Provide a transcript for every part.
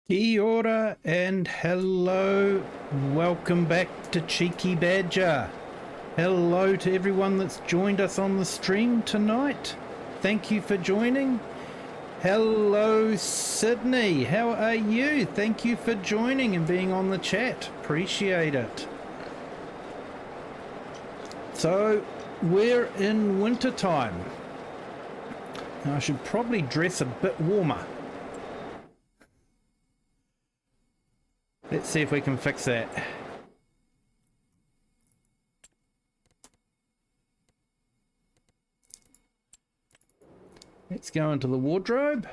Kia ora and hello, welcome back to Cheeky Badger. Hello to everyone that's joined us on the stream tonight. Thank you for joining. Hello Sydney, how are you? Thank you for joining and being on the chat. Appreciate it. So we're in winter time. Now I should probably dress a bit warmer. Let's see if we can fix that. Let's go into the wardrobe.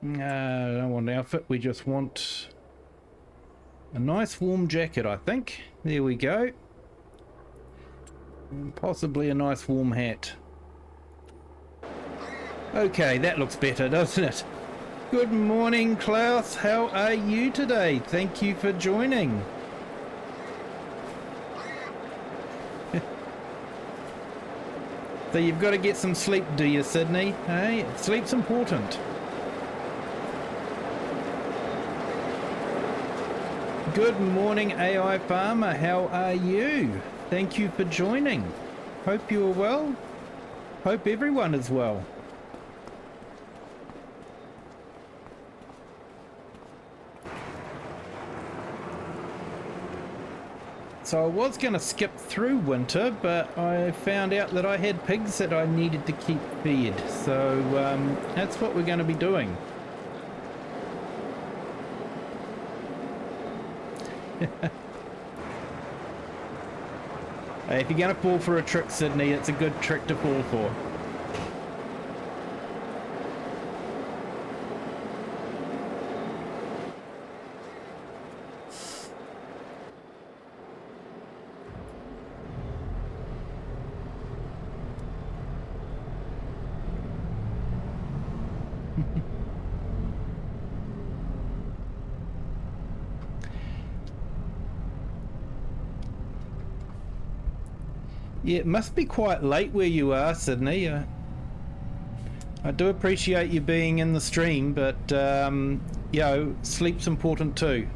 I don't want an outfit, we just want a nice warm jacket, I think. There we go. And possibly a nice warm hat. Okay, that looks better, doesn't it? Good morning, Klaus. How are you today? Thank you for joining. So you've got to get some sleep, do you, Sydney? Hey, sleep's important. Good morning, AI Farmer. How are you? Thank you for joining. Hope you are well. Hope everyone is well. So I was going to skip through winter, but I found out that I had pigs that I needed to keep fed. So that's what we're going to be doing. Hey, if you're going to fall for a trick, Sydney, it's a good trick to fall for. Yeah, it must be quite late where you are, Sydney. I do appreciate you being in the stream, but, you know, sleep's important too.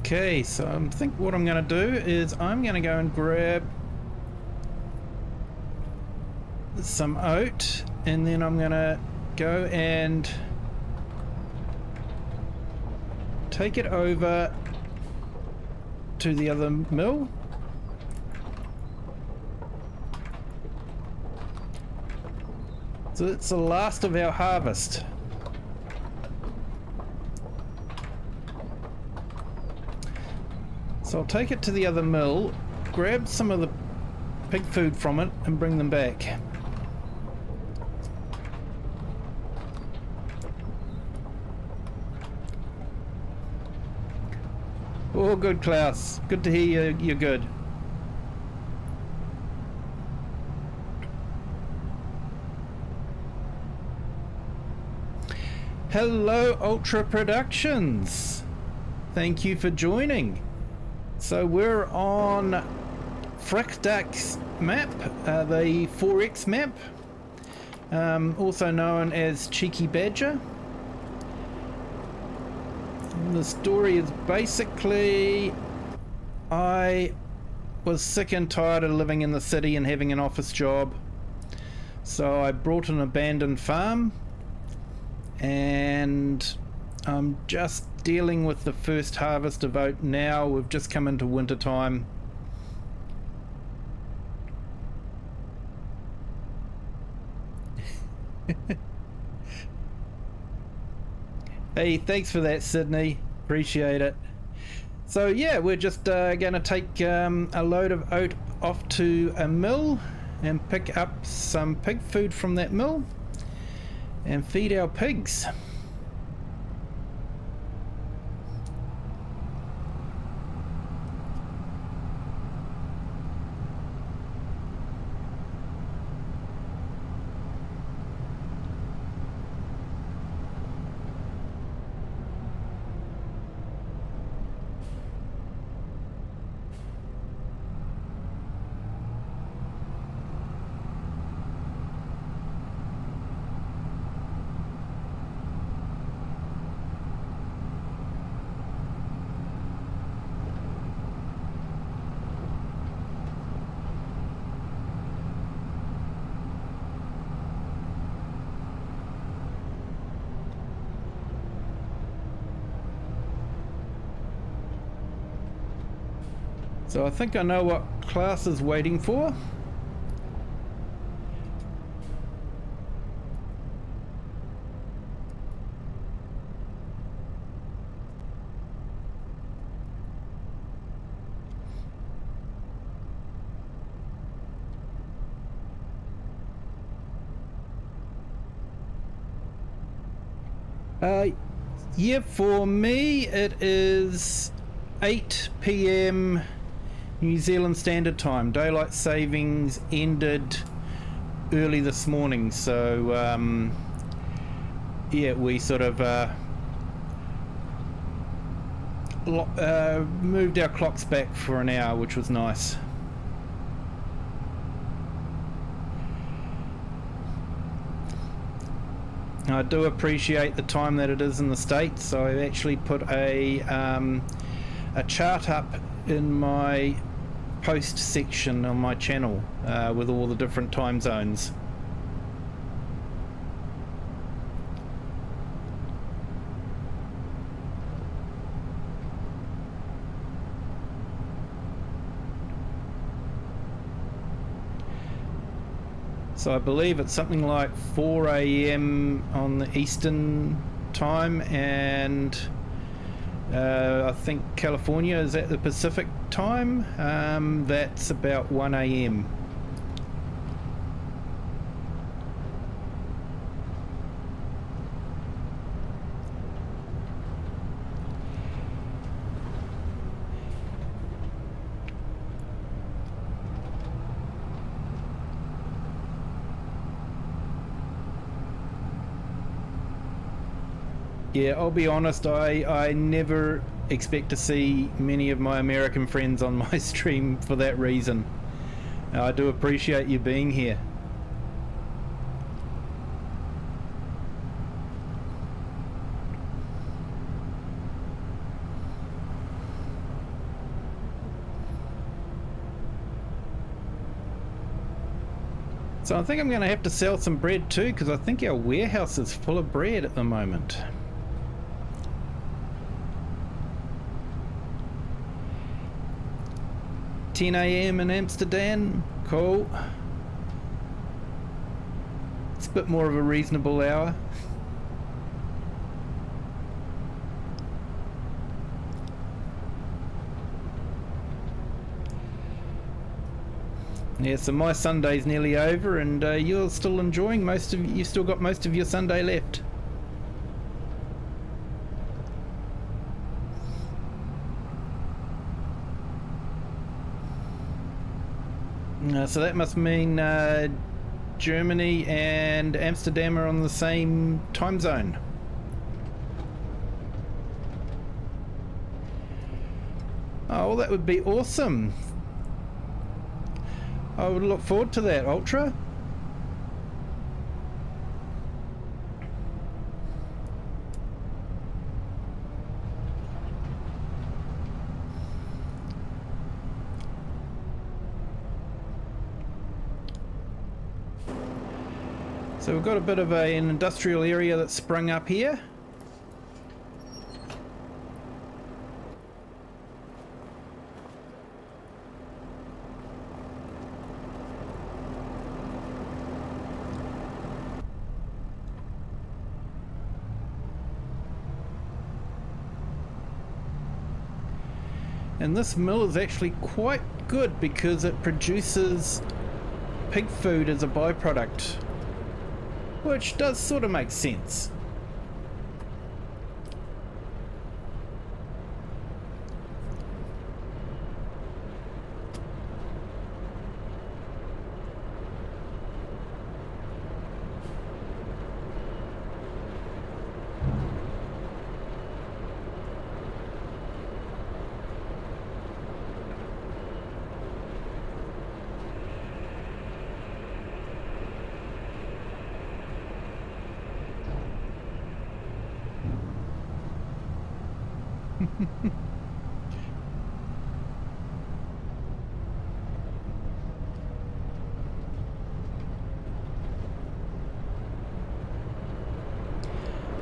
Okay, so I think what I'm going to do is I'm going to go and grab some oat, and then I'm going to go and take it over to the other mill. So it's the last of our harvest. So I'll take it to the other mill, grab some of the pig food from it and bring them back. Oh, good, Klaus. Good to hear you're good. Hello, Ultra Productions. Thank you for joining. So we're on FrechDachs map, the 4X map, also known as Cheeky Badger. And the story is basically I was sick and tired of living in the city and having an office job. So I bought an abandoned farm, and I'm just dealing with the first harvest of oat now. We've just come into winter time. Hey, thanks for that, Sydney. Appreciate it. So yeah, we're just going to take a load of oat off to a mill and pick up some pig food from that mill and feed our pigs. So I think I know what class is waiting for. Yeah, for me it is 8 p.m. New Zealand Standard Time. Daylight savings ended early this morning, so yeah, we sort of moved our clocks back for an hour, which was nice. I do appreciate the time that it is in the States, so I've actually put a chart up in my post section on my channel with all the different time zones. So I believe it's something like 4 a.m. on the Eastern time, and I think California is at the Pacific time. That's about 1 a.m. Yeah, I'll be honest, I never expect to see many of my American friends on my stream for that reason. I do appreciate you being here. So I think I'm going to have to sell some bread too, because I think our warehouse is full of bread at the moment. $10 a.m. in Amsterdam, cool. It's a bit more of a reasonable hour. Yeah, so my Sunday's nearly over, and you're still enjoying you've still got most of your Sunday left. So that must mean Germany and Amsterdam are on the same time zone. Oh, well, that would be awesome. I would look forward to that, Ultra. So we've got a bit of an industrial area that's sprung up here. And this mill is actually quite good because it produces pig food as a byproduct, which does sort of make sense.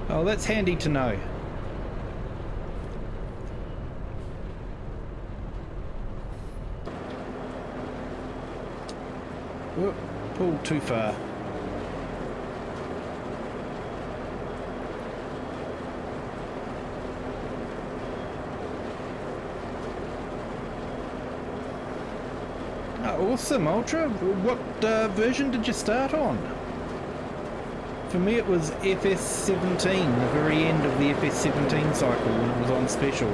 Oh, that's handy to know. Whoop, pulled too far. Oh, awesome, Ultra. What version did you start on? For me it was FS17, the very end of the FS17 cycle when it was on special.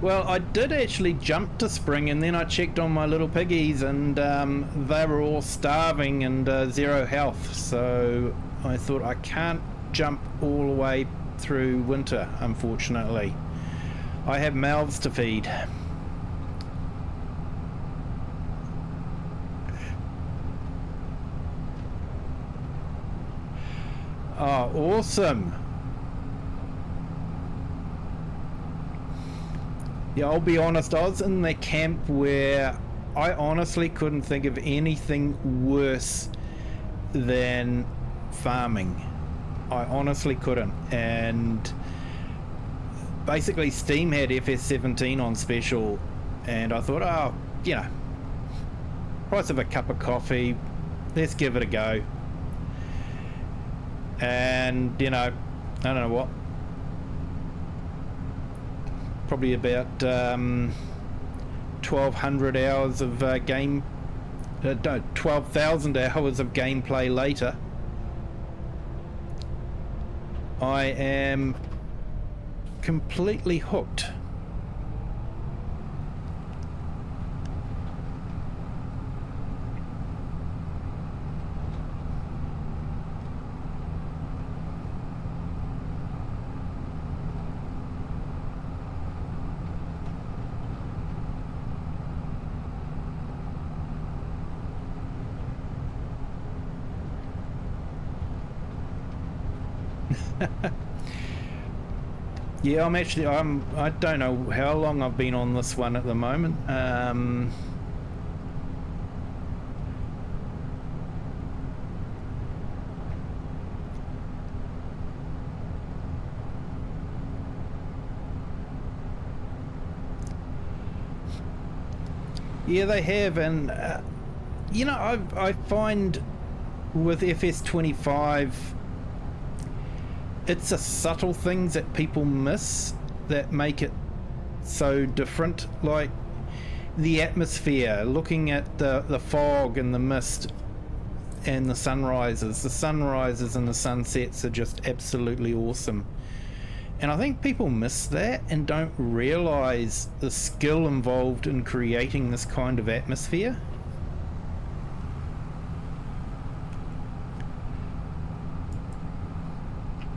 Well, I did actually jump to spring, and then I checked on my little piggies, and they were all starving and 0 health, so I thought I can't jump all the way through winter, unfortunately. I have mouths to feed. Oh, awesome. Yeah, I'll be honest, I was in the camp where I honestly couldn't think of anything worse than farming. I honestly couldn't. And basically Steam had FS17 on special, and I thought, oh, you know, price of a cup of coffee, let's give it a go. And, you know, I don't know what, probably about 1,200 hours of 12,000 hours of gameplay later, I am completely hooked. Yeah, I don't know how long I've been on this one at the moment. Yeah, they have, and you know, I find with FS25, it's the subtle things that people miss that make it so different, like the atmosphere, looking at the fog and the mist and the sunrises. The sunrises and the sunsets are just absolutely awesome. And I think people miss that and don't realise the skill involved in creating this kind of atmosphere.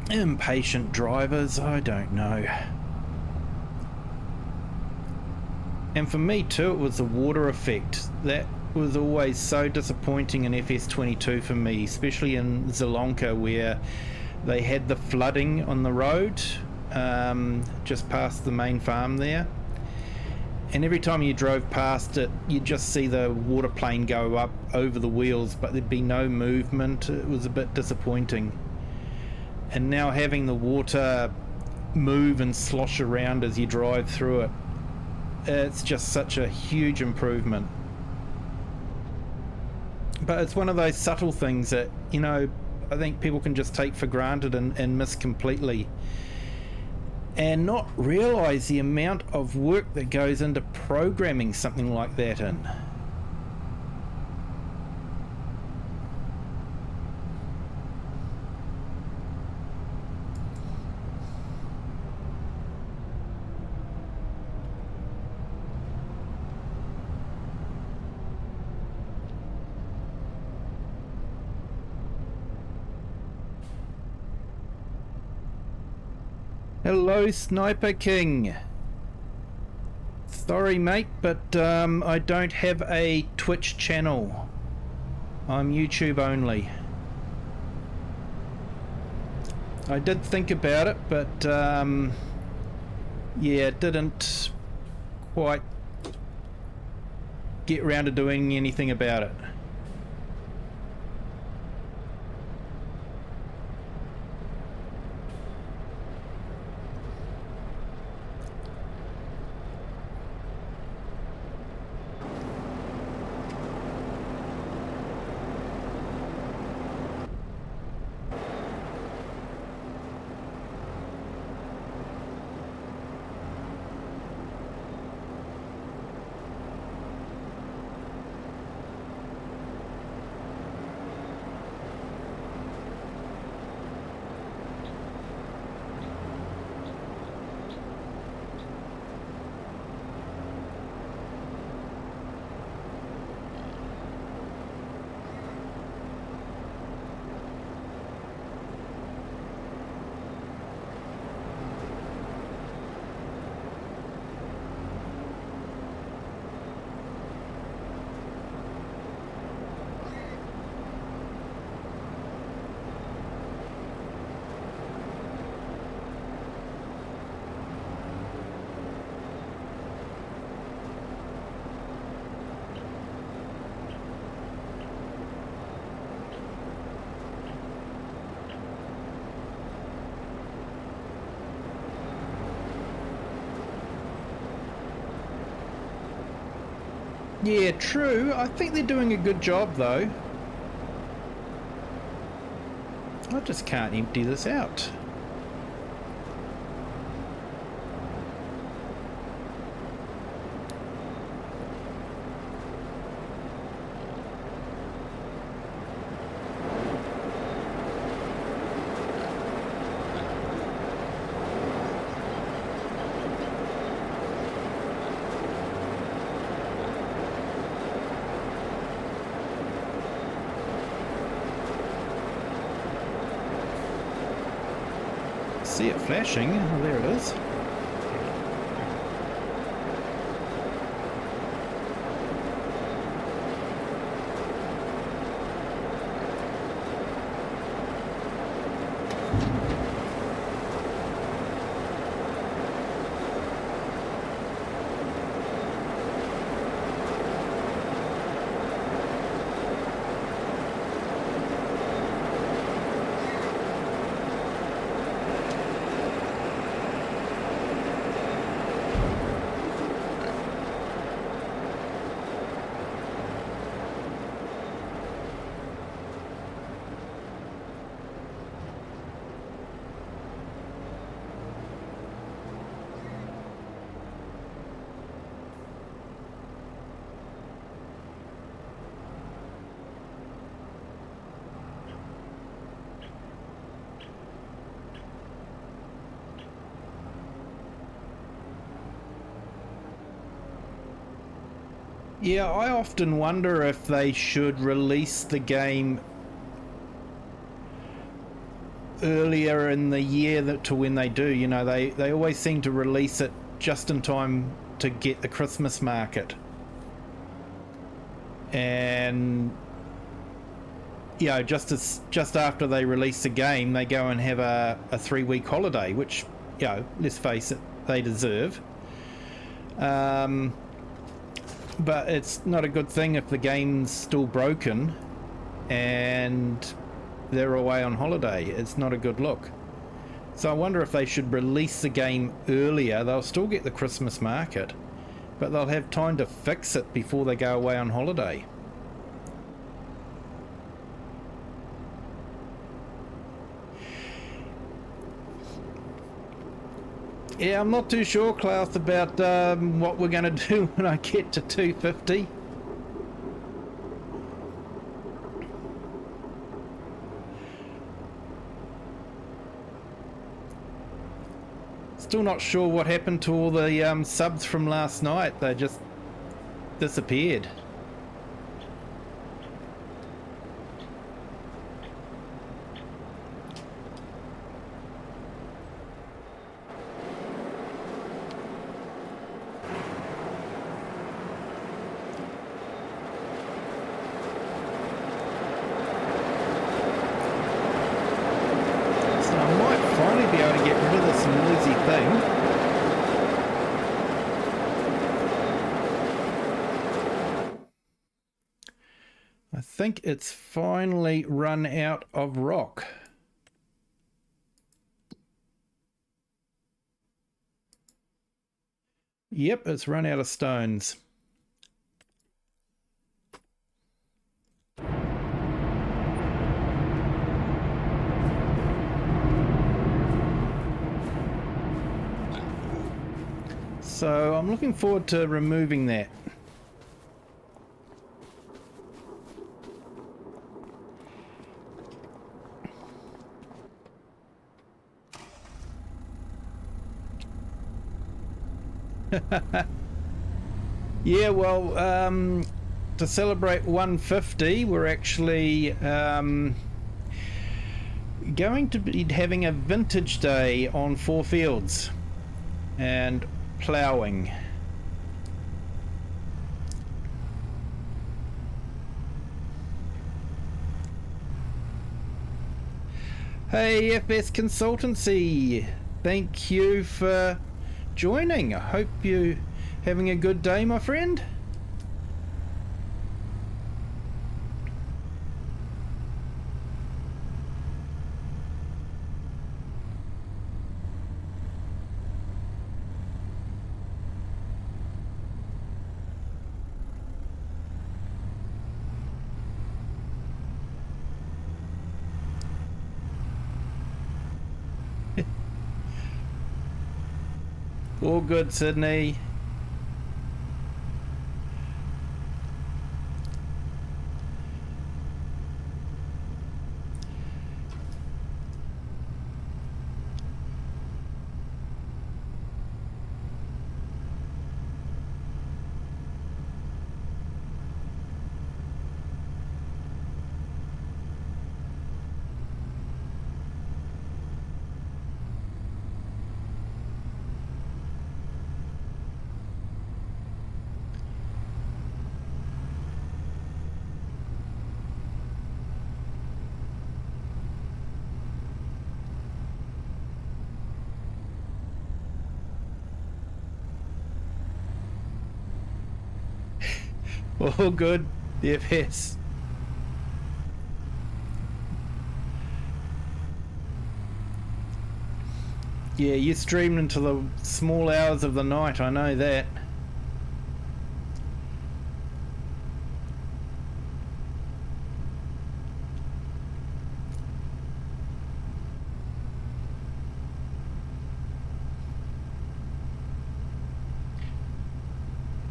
Impatient drivers, I don't know. And for me too, it was the water effect. That was always so disappointing in FS22 for me, especially in Sri Lanka, where they had the flooding on the road. just past the main farm there. And every time you drove past it, you'd just see the water plane go up over the wheels, but there'd be no movement. It was a bit disappointing. And now having the water move and slosh around as you drive through it, it's just such a huge improvement. But it's one of those subtle things that, you know, I think people can just take for granted and miss completely, and not realise the amount of work that goes into programming something like that in. Hello, Sniper King. Sorry, mate, but I don't have a Twitch channel. I'm YouTube only. I did think about it, but yeah, didn't quite get round to doing anything about it. Yeah, true. I think they're doing a good job, though. I just can't empty this out. See it flashing. Oh, there it is. Yeah, I often wonder if they should release the game earlier in the year to when they do. You know, they always seem to release it just in time to get the Christmas market. And you know, just after they release the game, they go and have a 3-week holiday, which, you know, let's face it, they deserve. But it's not a good thing if the game's still broken and they're away on holiday. It's not a good look. So I wonder if they should release the game earlier. They'll still get the Christmas market, but they'll have time to fix it before they go away on holiday. Yeah, I'm not too sure, Klaus, about what we're going to do when I get to 250. Still not sure what happened to all the subs from last night. They just disappeared. I think it's finally run out of rock. Yep, it's run out of stones. So I'm looking forward to removing that. Yeah, well, to celebrate 150, we're actually going to be having a vintage day on 4 fields and ploughing. Hey, FS Consultancy, thank you for joining. I hope you're having a good day, my friend. All good, Sydney. All good, FS. Yeah, you streamed into the small hours of the night, I know that.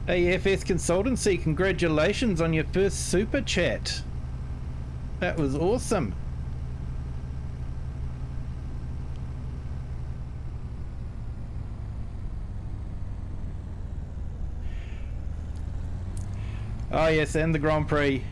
Hey, FS Consultancy, congratulations on your first super chat. That was awesome. Oh yes, and the Grand Prix.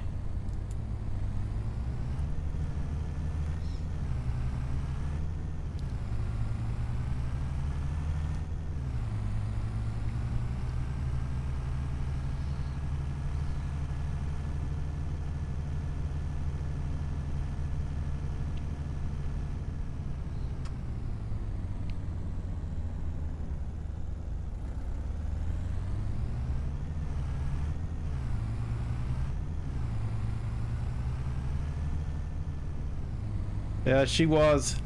She was.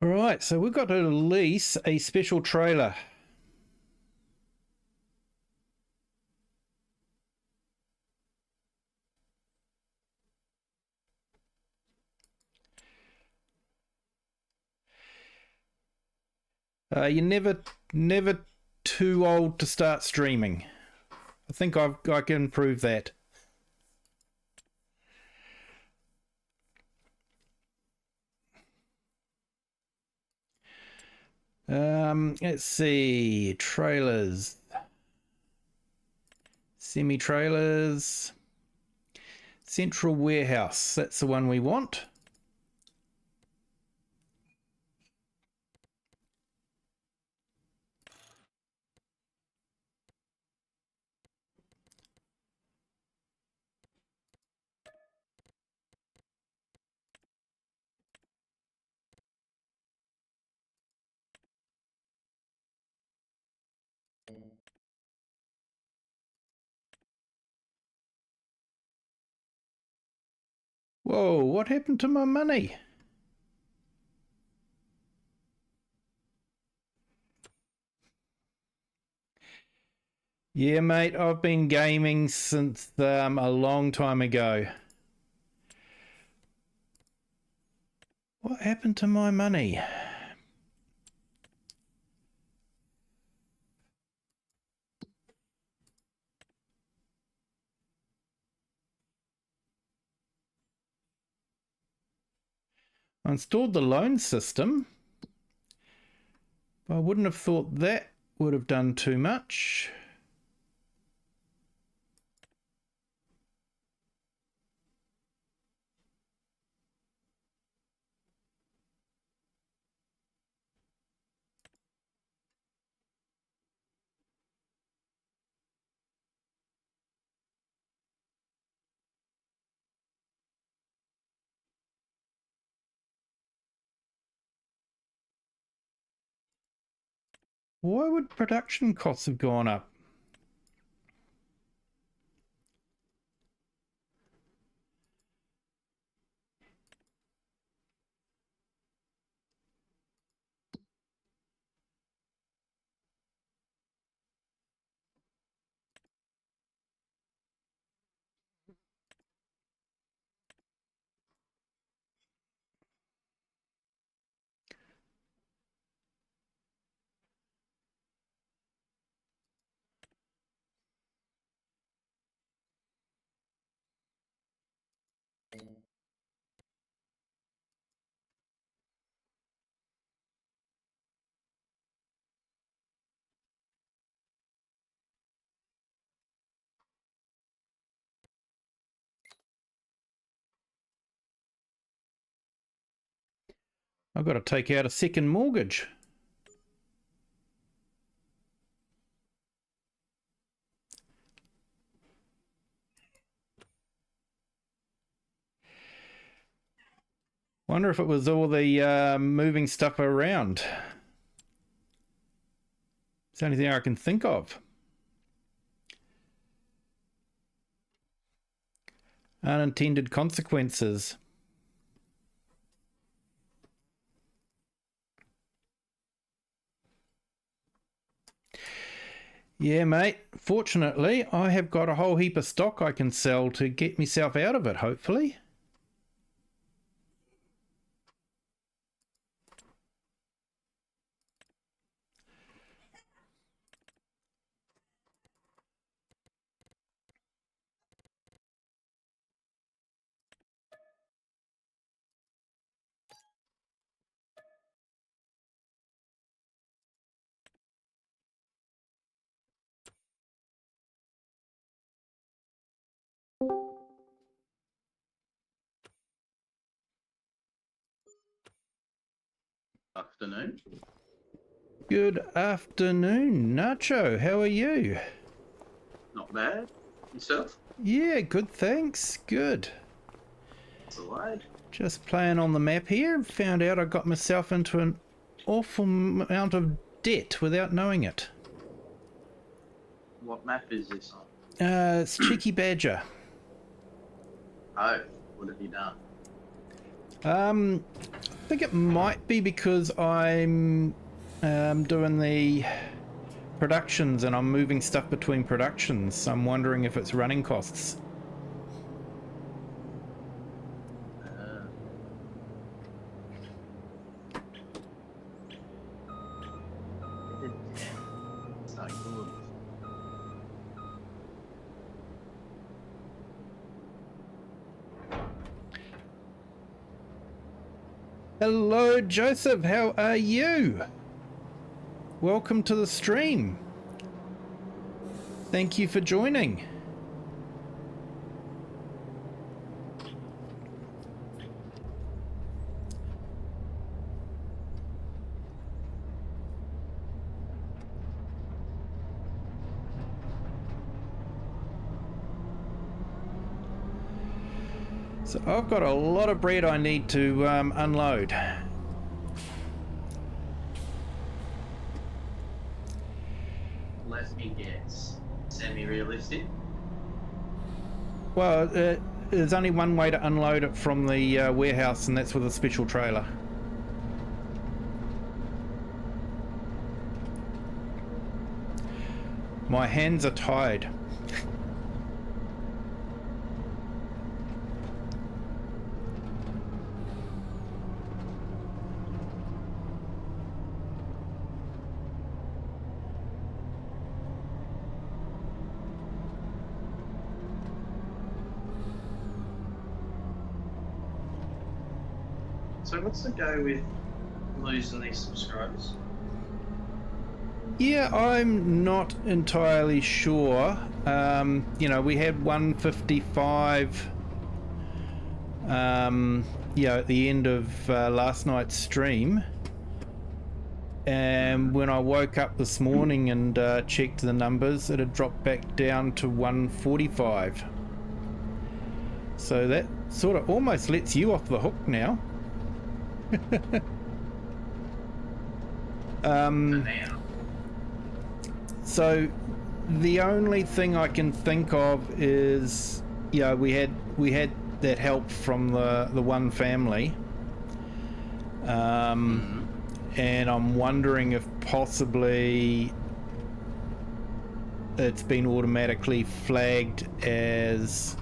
All right, so we've got to lease a special trailer. You're never too old to start streaming. I think I can prove that. Let's see, trailers, semi-trailers, central warehouse. That's the one we want. Whoa, what happened to my money? Yeah, mate, I've been gaming since a long time ago. What happened to my money? I installed the loan system. I wouldn't have thought that would have done too much. Why would production costs have gone up? I've got to take out a second mortgage. Wonder if it was all the moving stuff around. It's the only thing I can think of. Unintended consequences. Yeah, mate. Fortunately, I have got a whole heap of stock I can sell to get myself out of it, hopefully. Afternoon. Good afternoon, Nacho. How are you? Not bad. Yourself? Yeah, good, thanks. Good. It's alright. Just playing on the map here and found out I got myself into an awful amount of debt without knowing it. What map is this on? It's Cheeky Badger. Oh, what have you done? I think it might be because I'm doing the productions and I'm moving stuff between productions. So I'm wondering if it's running costs. It's not good. Hello, Joseph. How are you? Welcome to the stream. Thank you for joining. So I've got a lot of bread I need to unload. Let me guess. Semi-realistic? Well, there's only one way to unload it from the warehouse, and that's with a special trailer. My hands are tied. So what's the go with losing these subscribers? Yeah, I'm not entirely sure. You know, we had 155 at the end of last night's stream, and when I woke up this morning and checked the numbers, it had dropped back down to 145. So that sort of almost lets you off the hook now. So the only thing I can think of is, we had that help from the one family, and I'm wondering if possibly it's been automatically flagged as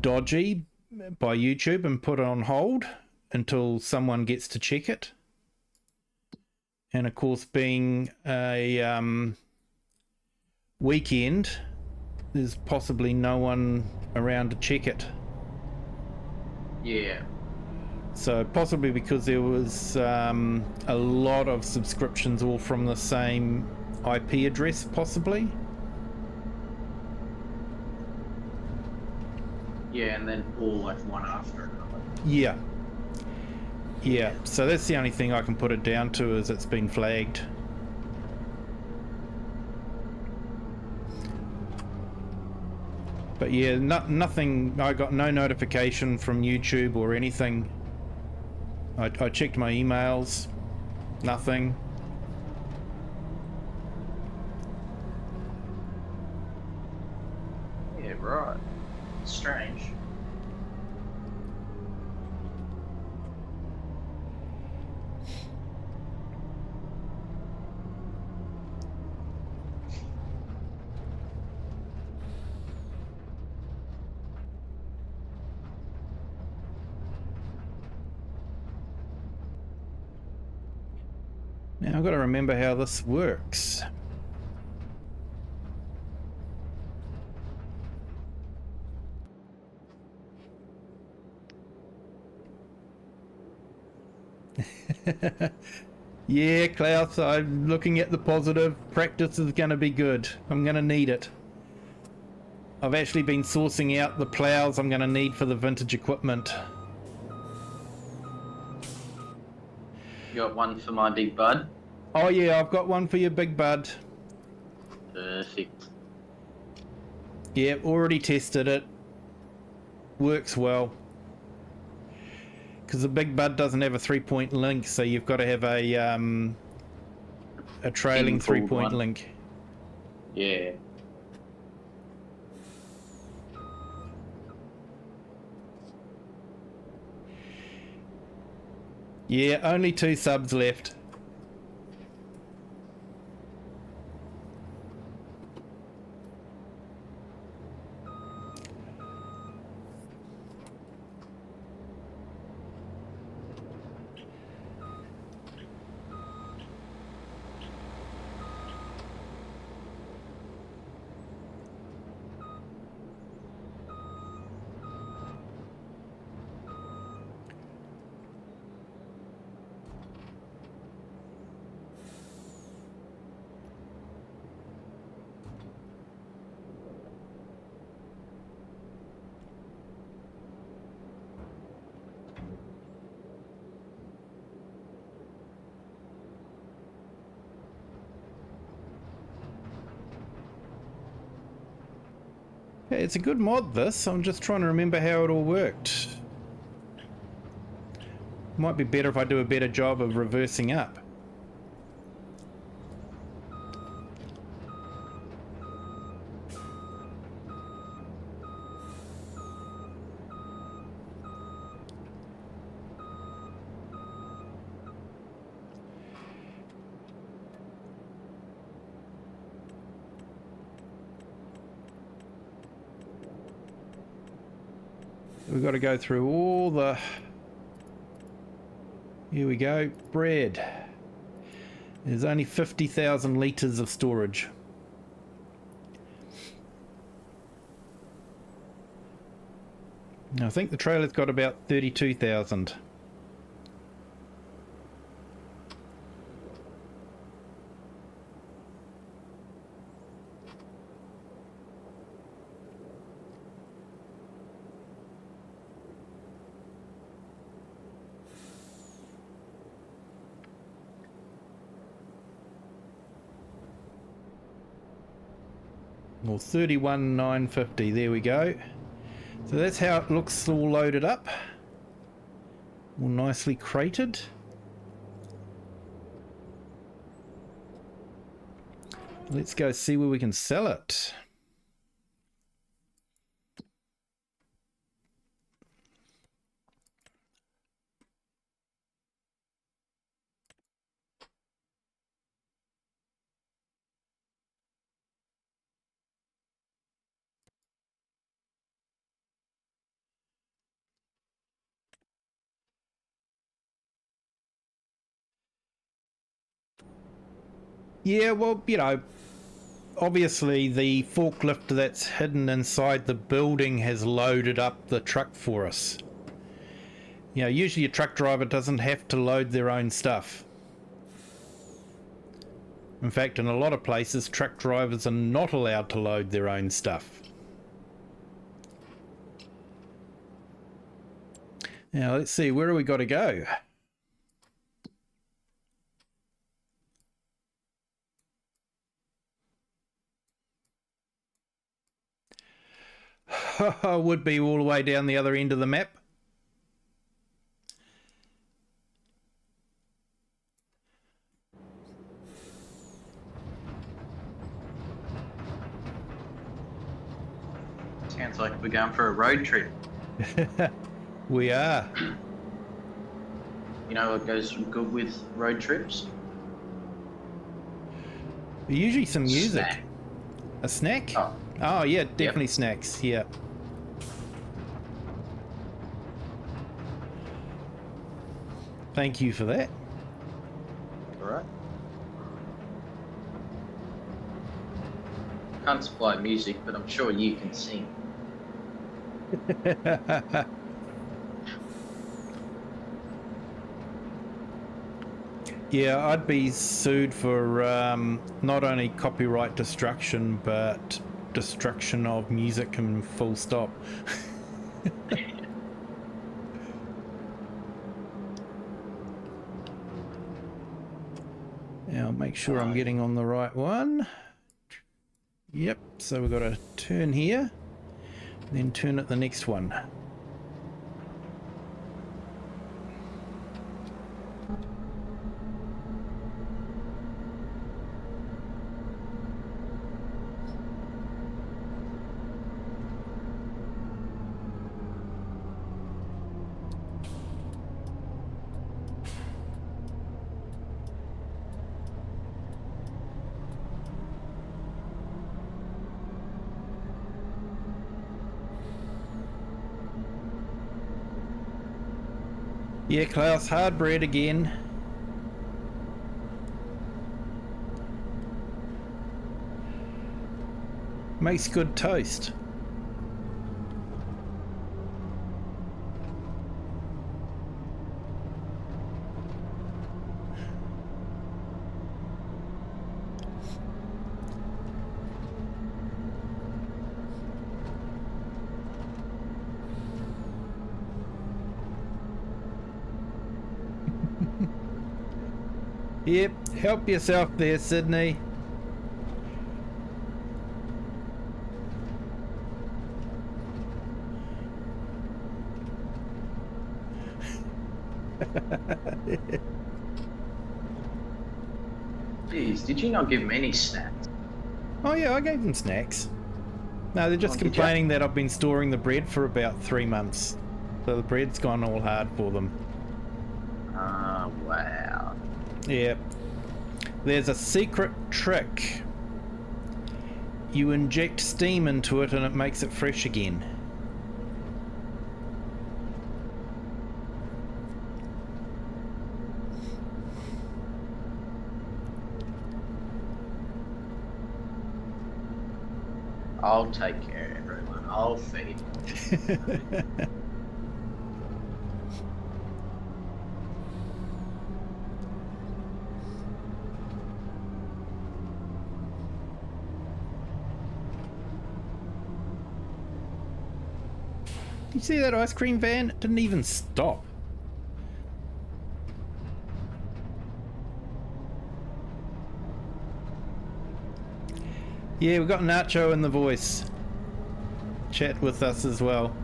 dodgy by YouTube and put on hold until someone gets to check it. And of course, being a weekend, there's possibly no one around to check it. Yeah. So possibly because there was a lot of subscriptions all from the same IP address, possibly. Yeah, and then all like one after another. Yeah. Yeah, so that's the only thing I can put it down to, is it's been flagged. But yeah, nothing, I got no notification from YouTube or anything. I checked my emails, nothing. Yeah, right. Strange. Now I've got to remember how this works. Yeah, Klaus, I'm looking at the positive. Practice is going to be good. I'm going to need it. I've actually been sourcing out the plows I'm going to need for the vintage equipment. You got one for my big bud? Oh yeah, I've got one for your big bud. Perfect. Yeah, already tested it. Works well. Because the Big Bud doesn't have a 3-point link, so you've got to have a trailing Pin-pulled 3-point one. link. Yeah. Yeah, only 2 subs left. Yeah, it's a good mod, this. I'm just trying to remember how it all worked. Might be better if I do a better job of reversing up. We've got to go through all the... Here we go. Bread. There's only 50,000 litres of storage. I think the trailer's got about 32,000. Well, 31,950, there we go. So that's how it looks all loaded up. All nicely crated. Let's go see where we can sell it. Yeah, well, you know, obviously the forklift that's hidden inside the building has loaded up the truck for us. You know, usually a truck driver doesn't have to load their own stuff. In fact, in a lot of places, truck drivers are not allowed to load their own stuff. Now, let's see, where have we got to go? Would be all the way down the other end of the map. Sounds like we're going for a road trip. We are. You know what goes good with road trips? Usually some music. Snack. A snack? Oh. Oh, yeah, definitely snacks, yeah. Thank you for that. Alright. Can't supply music, but I'm sure you can sing. Yeah, I'd be sued for not only copyright destruction, but destruction of music and full stop. Now, make sure I'm getting on the right one. Yep, so we've got to turn here, then turn at the next one. Yeah, Klaus, hard bread again. Makes good toast. Yep, help yourself there, Sydney. Jeez, did you not give me any snacks? Oh yeah, I gave them snacks. No, they're just complaining that I've been storing the bread for about 3 months. So the bread's gone all hard for them. Ah, wow. Yep. There's a secret trick. You inject steam into it and it makes it fresh again. I'll take care of everyone. I'll feed. You see that ice cream van? It didn't even stop. Yeah, we've got Nacho in the voice. Chat with us as well.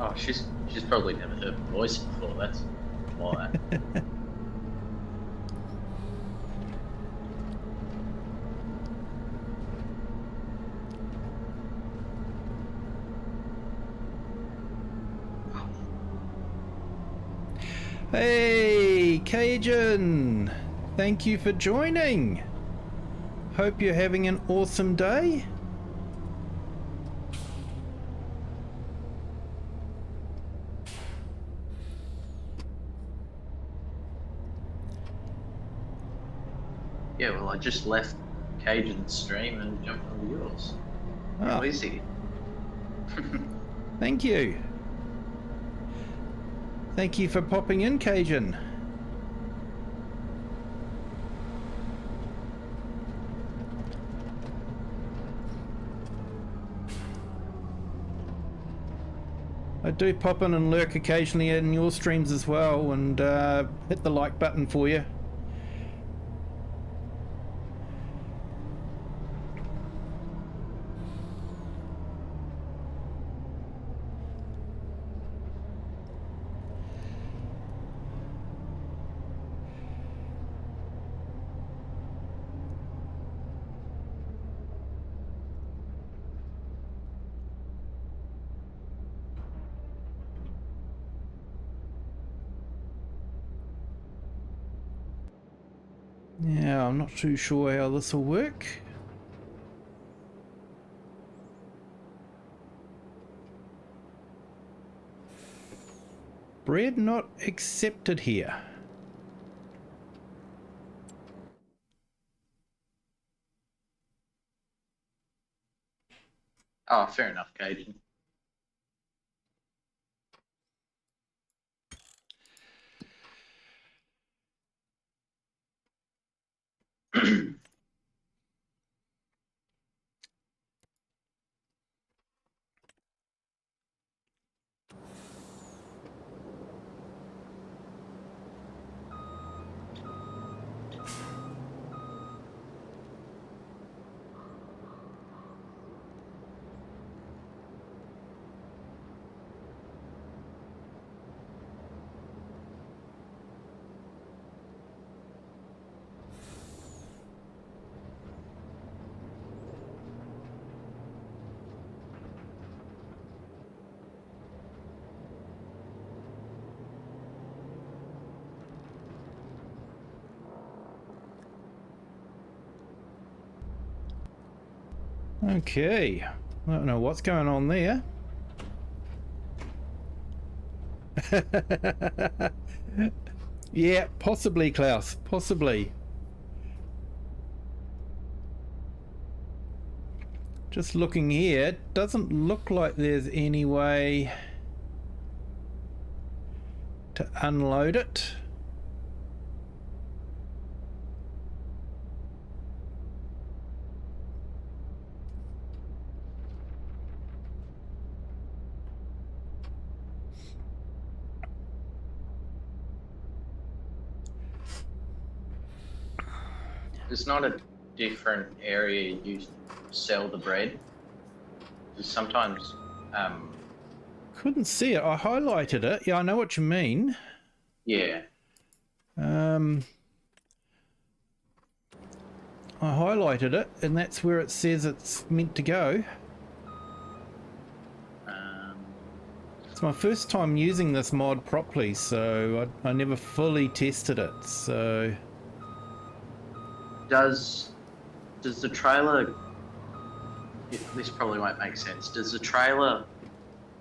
Oh, she's probably never heard my voice before. That's why. Hey, Cajun! Thank you for joining. Hope you're having an awesome day. Yeah, well, I just left Cajun's stream and jumped on yours. How easy. Thank you. Thank you for popping in, Cajun. I do pop in and lurk occasionally in your streams as well, and hit the like button for you. Yeah, I'm not too sure how this will work. Bread not accepted here. Oh, fair enough, Cajun. Okay. I don't know what's going on there. Yeah, possibly, Klaus. Possibly. Just looking here, it doesn't look like there's any way to unload it. There's not a different area you sell the bread. Because sometimes, Couldn't see it. I highlighted it. Yeah, I know what you mean. yeah. I highlighted it, and that's where it says it's meant to go. It's my first time using this mod properly, so I never fully tested it. So Does the trailer? This probably won't make sense. Does the trailer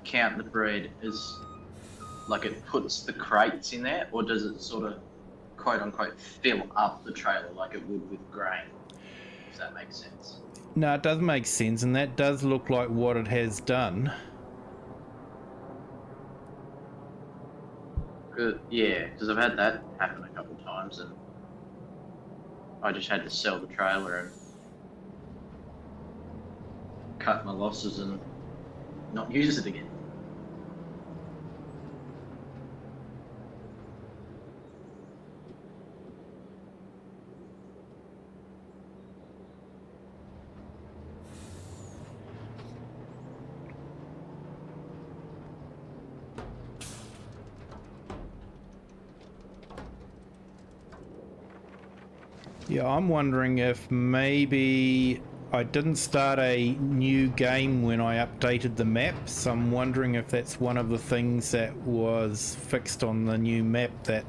count the bread as like it puts the crates in there, or does it sort of quote unquote fill up the trailer like it would with grain? If that makes sense. no, it does make sense, and that does look like what it has done. Yeah, because I've had that happen a couple of times, and I just had to sell the trailer and cut my losses and not use it again. Yeah, I'm wondering if maybe I didn't start a new game when I updated the map, so I'm wondering if that's one of the things that was fixed on the new map, that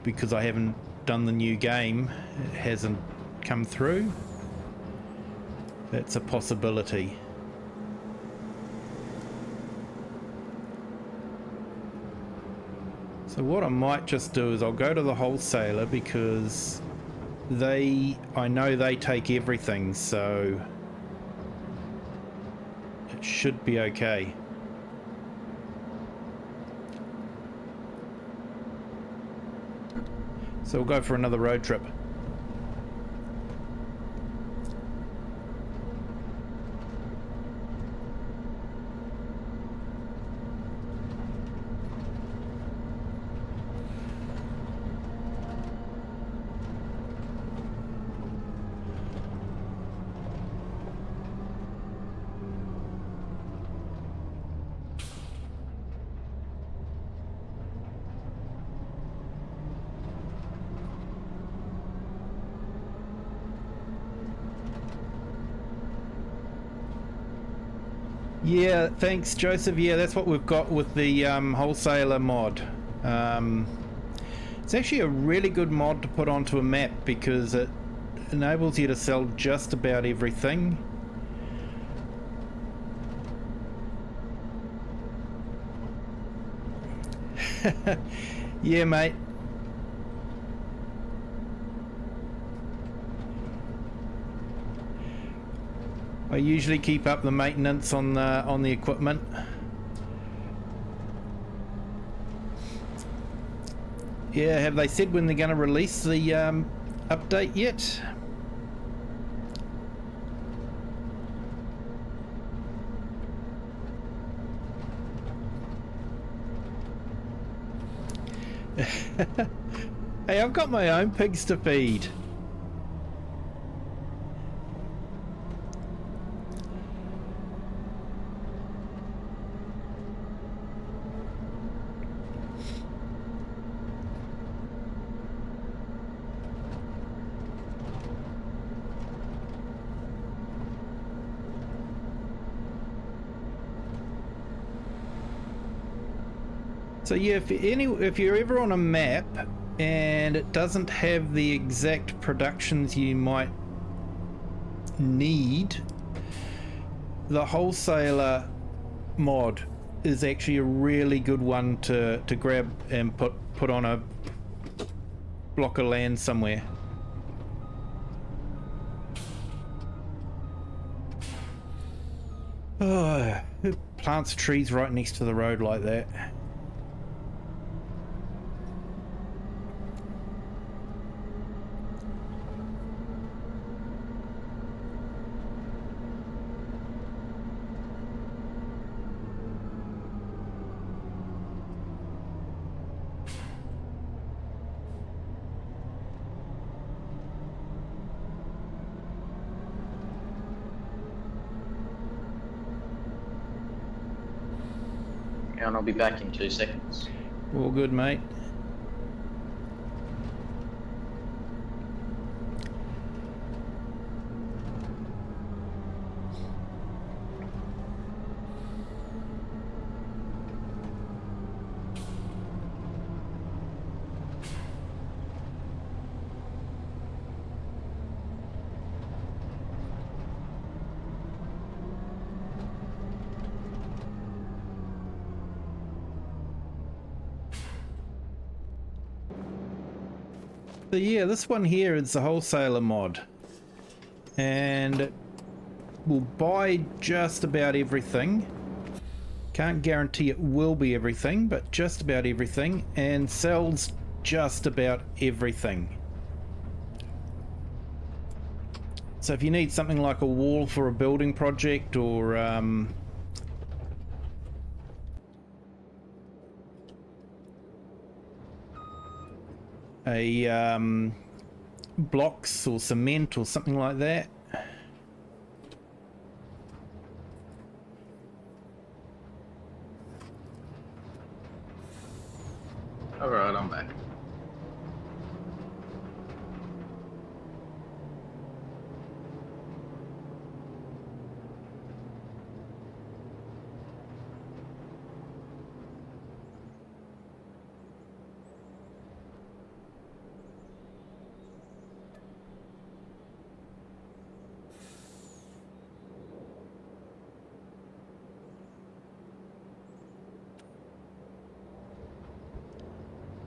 because I haven't done the new game, it hasn't come through. That's a possibility. So what I might just do is I'll go to the wholesaler, because I know they take everything, so it should be okay. So we'll go for another road trip. Yeah, thanks, Joseph. Yeah, that's what we've got with the wholesaler mod. It's actually a really good mod to put onto a map, because it enables you to sell just about everything. Yeah, mate. I usually keep up the maintenance on the equipment. Yeah, have they said when they're going to release the update yet? Hey, I've got my own pigs to feed. So yeah, if you're ever on a map and it doesn't have the exact productions you might need, the wholesaler mod is actually a really good one to grab and put on a block of land somewhere. Oh, who plants trees right next to the road like that? And I'll be back in 2 seconds. All good, mate. So yeah, this one here is the wholesaler mod, and it will buy just about everything. Can't guarantee it will be everything, but just about everything, and sells just about everything. So if you need something like a wall for a building project, or blocks or cement or something like that. Alright, I'm back.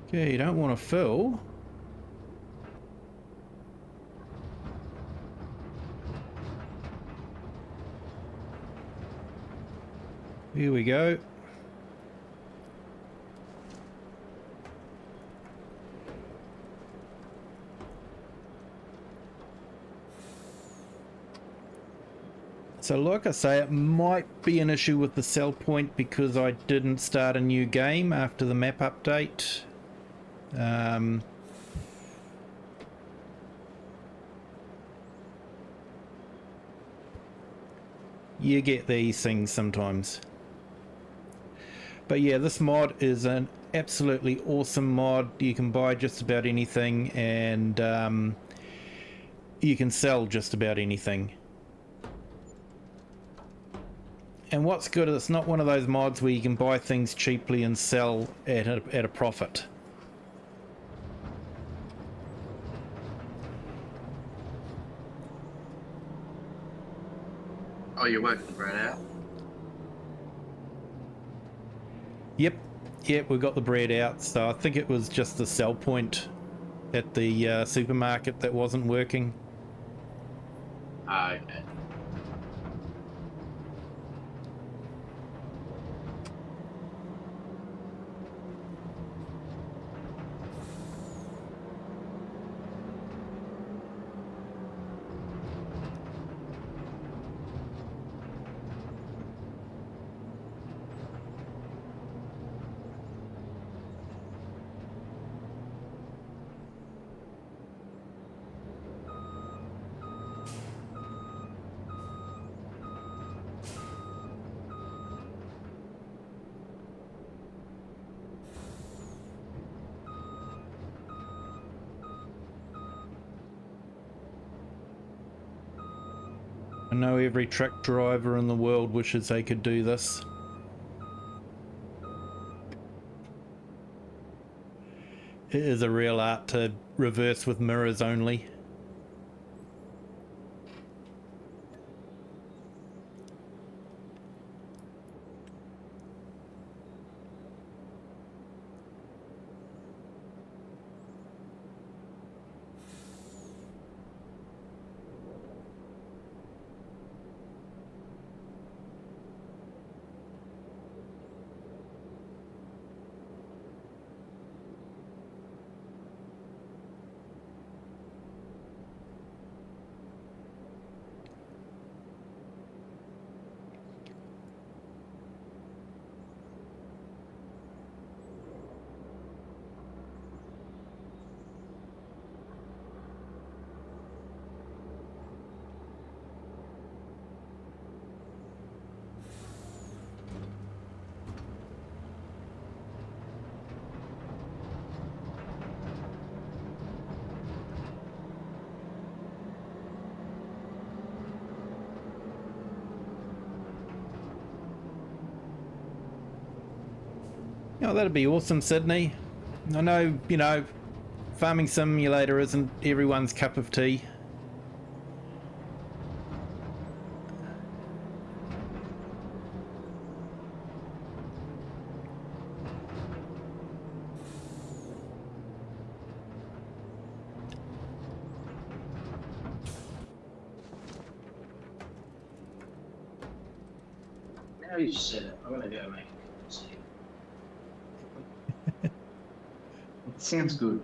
Okay, you don't want to fill. Here we go. So like I say, it might be an issue with the sell point because I didn't start a new game after the map update. You get these things sometimes. But yeah, this mod is an absolutely awesome mod. You can buy just about anything, and you can sell just about anything. And what's good is it's not one of those mods where you can buy things cheaply and sell at a profit. Oh, you're working the bread out? Yep, we got the bread out. So I think it was just the sell point at the supermarket that wasn't working. Ah, okay. I know every truck driver in the world wishes they could do this. It is a real art to reverse with mirrors only. Oh, that'd be awesome, Sydney. I know, you know, Farming Simulator isn't everyone's cup of tea. Now you said it, I'm gonna go make a cup of tea. It sounds good.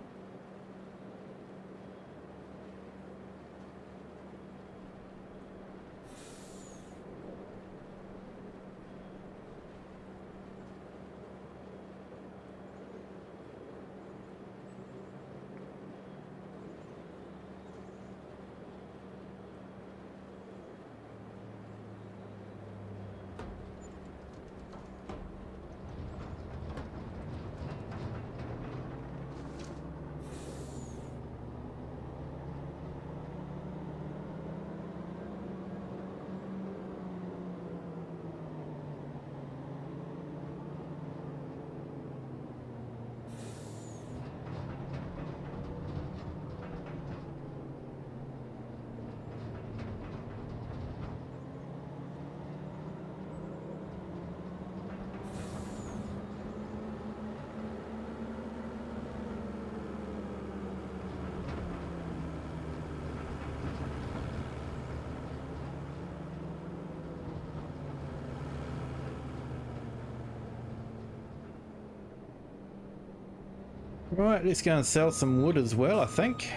Right, let's go and sell some wood as well, I think.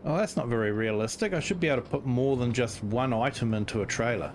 Oh, that's not very realistic. I should be able to put more than just one item into a trailer.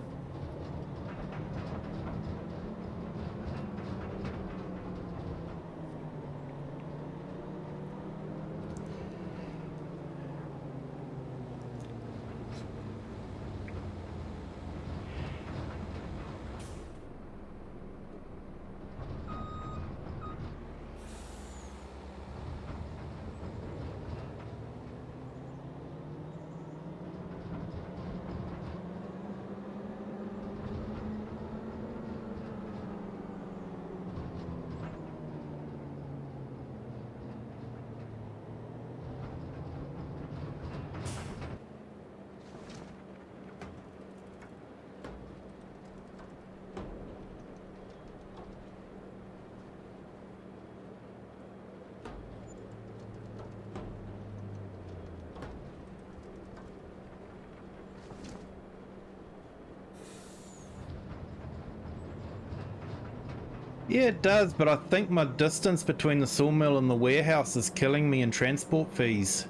Yeah, it does, but I think my distance between the sawmill and the warehouse is killing me in transport fees.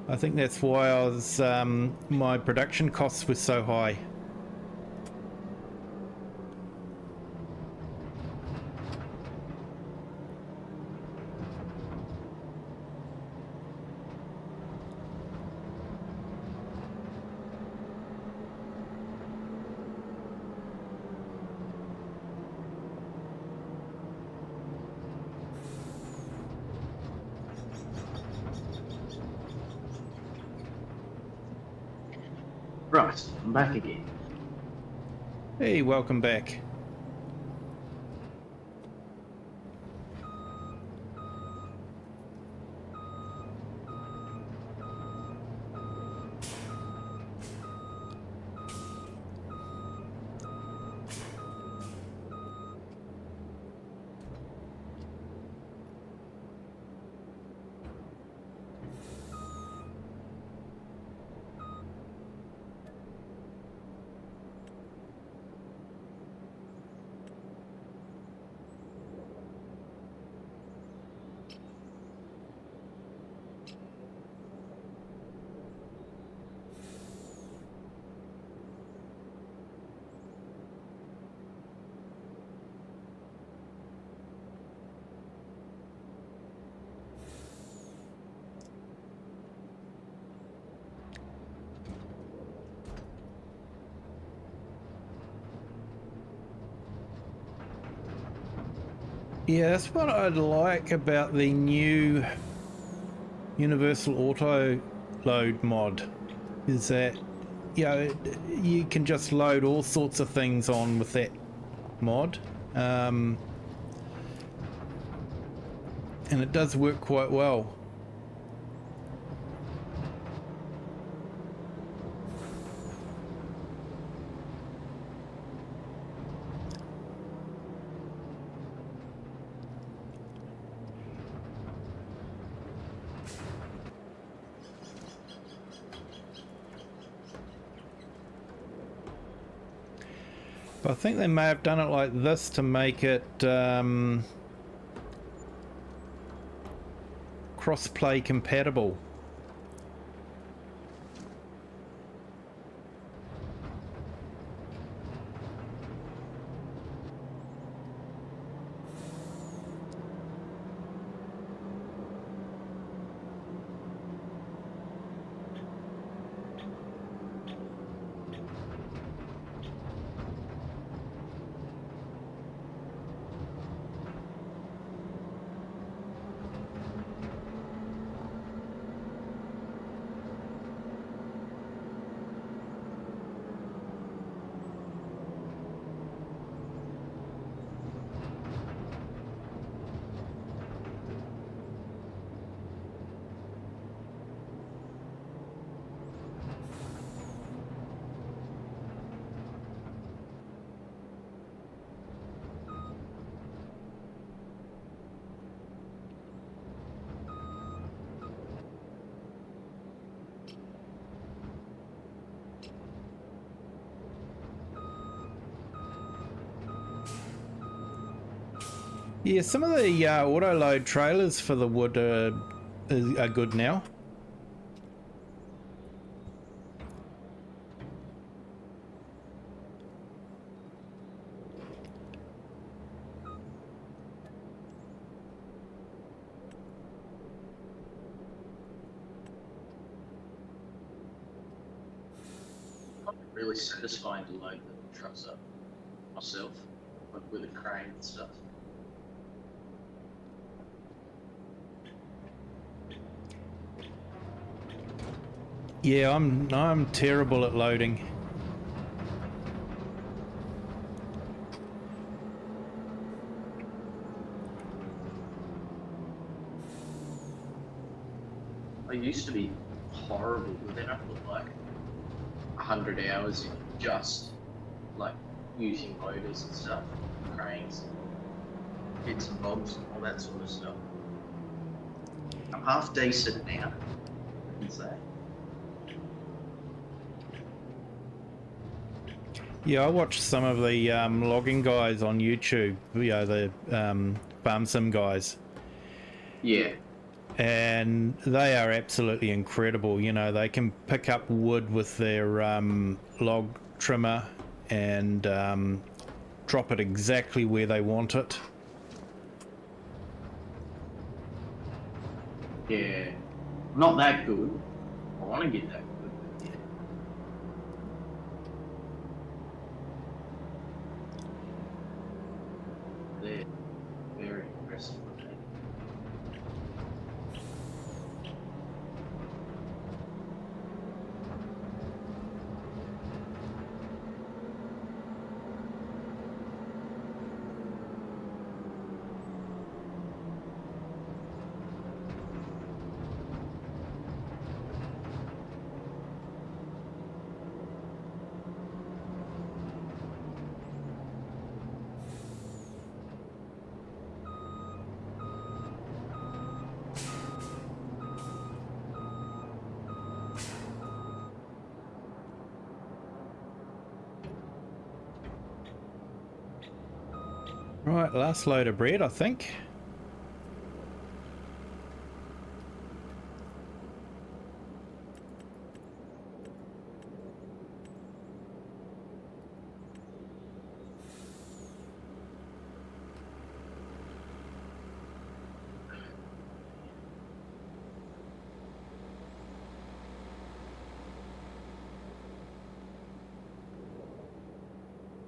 I think that's why I was, my production costs were so high. Right, I'm back again. Hey, welcome back. Yeah, that's what I like about the new Universal Auto Load mod, is that, you know, you can just load all sorts of things on with that mod. And it does work quite well. But I think they may have done it like this to make it cross-play compatible. Yeah, some of the auto load trailers for the wood are good now. Really satisfying to load the trucks up myself, like with a crane and stuff. Yeah, I'm terrible at loading. I used to be horrible, but then I put like 100 hours in just like using loaders and stuff, cranes, bits and bobs, all that sort of stuff. I'm half decent now, I can say. Yeah, I watched some of the logging guys on YouTube, you know, the farm sim guys. Yeah. And they are absolutely incredible. You know, they can pick up wood with their log trimmer and drop it exactly where they want it. Yeah. Not that good. I want to get that good, but yeah. They're very impressive, I think. Right, last load of bread, I think.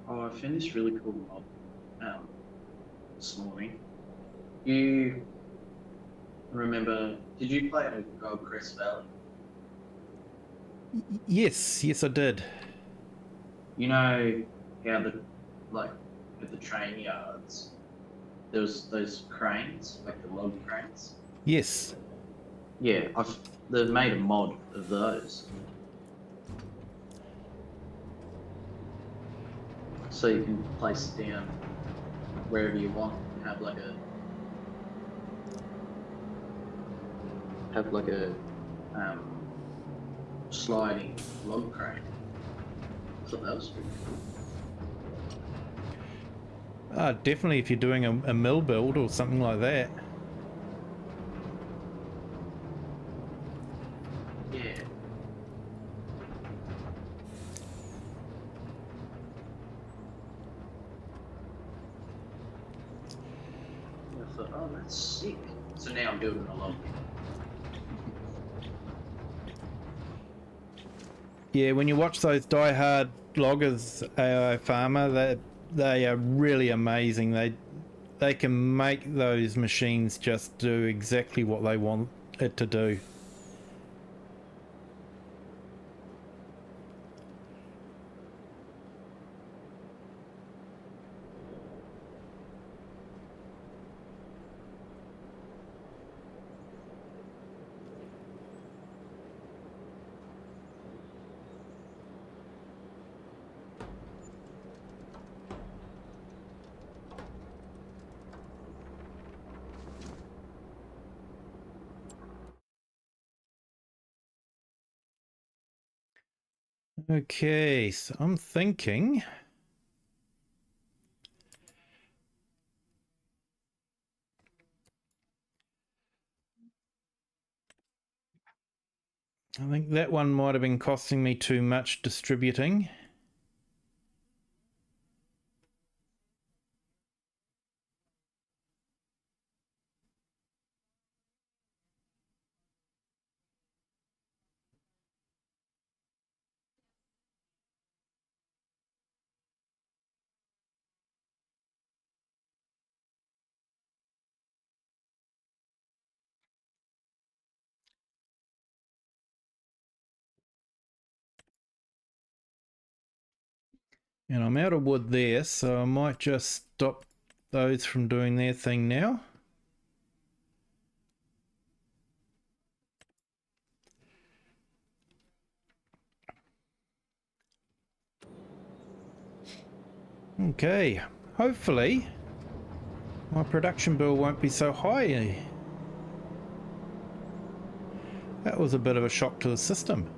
Oh, I found this really cool mod this morning. You remember? Did you play at Goldcrest Valley? Yes, I did. You know how like at the train yards, there was those cranes, like the log cranes. Yes. Yeah, they've made a mod of those, so you can place it down wherever you want and have like a sliding log crane. I thought that was pretty cool. Definitely if you're doing a mill build or something like that. Yeah. I thought, oh, that's sick. So now I'm building a log. Yeah, when you watch those die-hard loggers, AI farmer, they are really amazing. They can make those machines just do exactly what they want it to do. Okay, so I'm thinking I think that one might have been costing me too much distributing. And I'm out of wood there, so I might just stop those from doing their thing now. Okay, hopefully my production bill won't be so high. That was a bit of a shock to the system.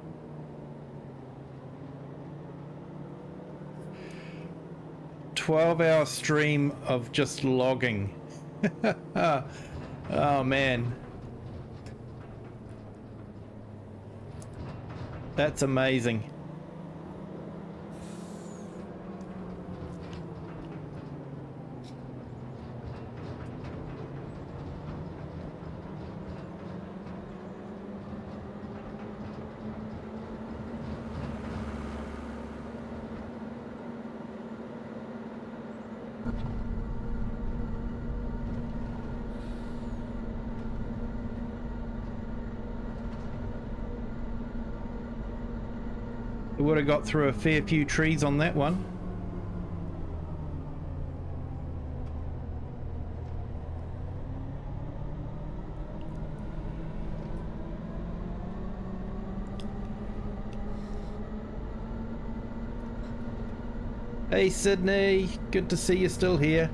"12-hour stream of just logging." Oh man, that's amazing. We would have got through a fair few trees on that one. Hey Sydney, good to see you still here.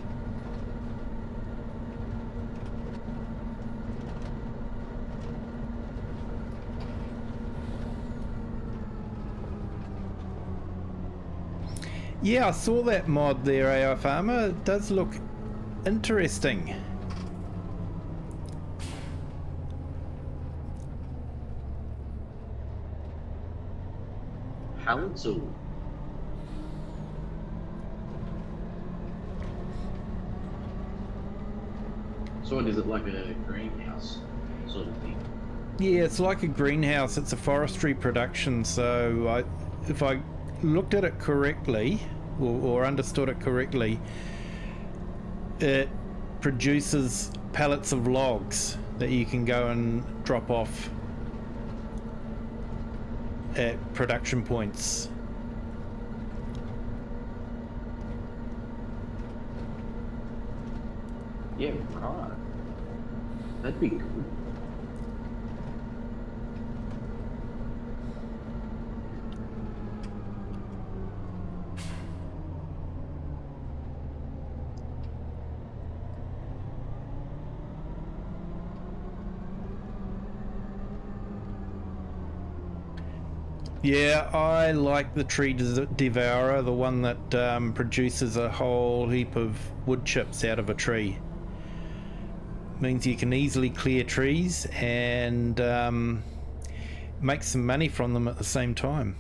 Yeah, I saw that mod there, AI Farmer. It does look interesting. Halitzel. So what is it, like a greenhouse sort of thing? Yeah, it's like a greenhouse. It's a forestry production. So if I looked at it correctly, or understood it correctly, it produces pallets of logs that you can go and drop off at production points. Yeah, right. That'd be good. Yeah, I like the tree devourer, the one that produces a whole heap of wood chips out of a tree. Means you can easily clear trees and make some money from them at the same time.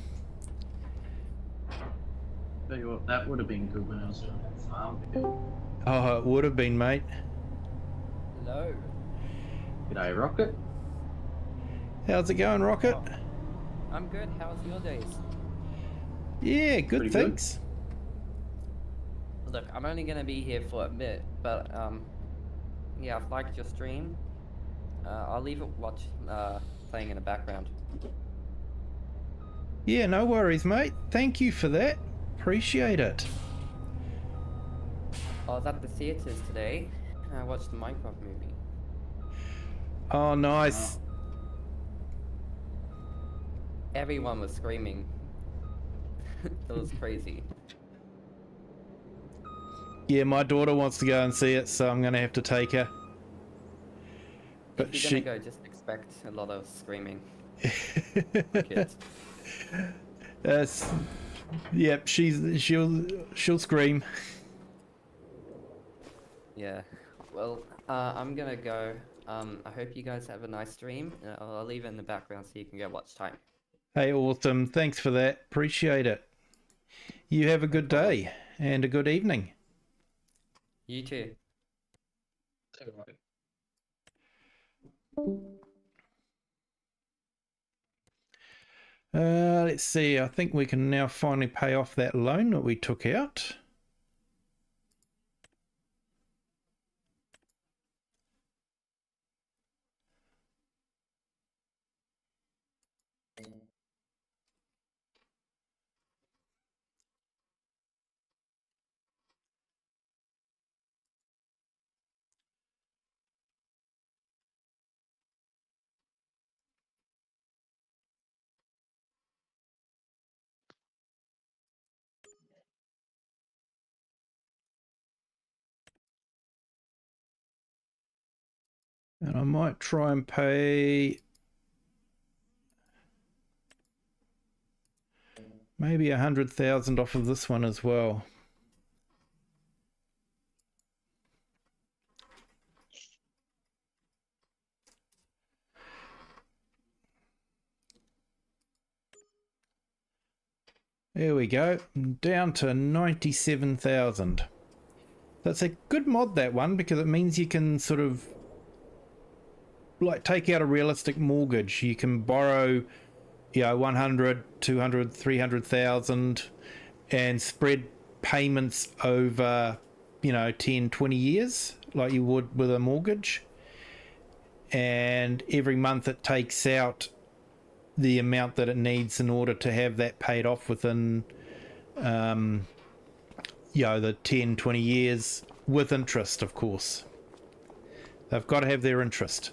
Tell you what, that would have been good when I was doing that farm. Oh, it would have been, mate. Hello. G'day, Rocket. How's it going, Rocket? Oh, I'm good. How's your days? Yeah, good, Pretty thanks. Look, I'm only gonna be here for a bit, but yeah, I've liked your stream. I'll leave it playing in the background. Yeah, no worries, mate. Thank you for that. Appreciate it. I was at the theaters today. And I watched the Minecraft movie. Oh, nice. Everyone was screaming. It was crazy. Yeah, my daughter wants to go and see it, so I'm going to have to take her. But If you're gonna go, just expect a lot of screaming. Kids. Yep, she'll scream. Yeah. Well, I'm gonna go. I hope you guys have a nice stream. I'll leave it in the background so you can go watch time. Hey, awesome. Thanks for that. Appreciate it. You have a good day and a good evening. You too. Let's see. I think we can now finally pay off that loan that we took out. And I might try and pay maybe 100,000 off of this one as well. There we go, down to 97,000. That's a good mod, that one, because it means you can sort of like take out a realistic mortgage. You can borrow, 100, 200, 300,000 and spread payments over, 10, 20 years like you would with a mortgage. And every month it takes out the amount that it needs in order to have that paid off within, the 10, 20 years with interest, of course. They've got to have their interest.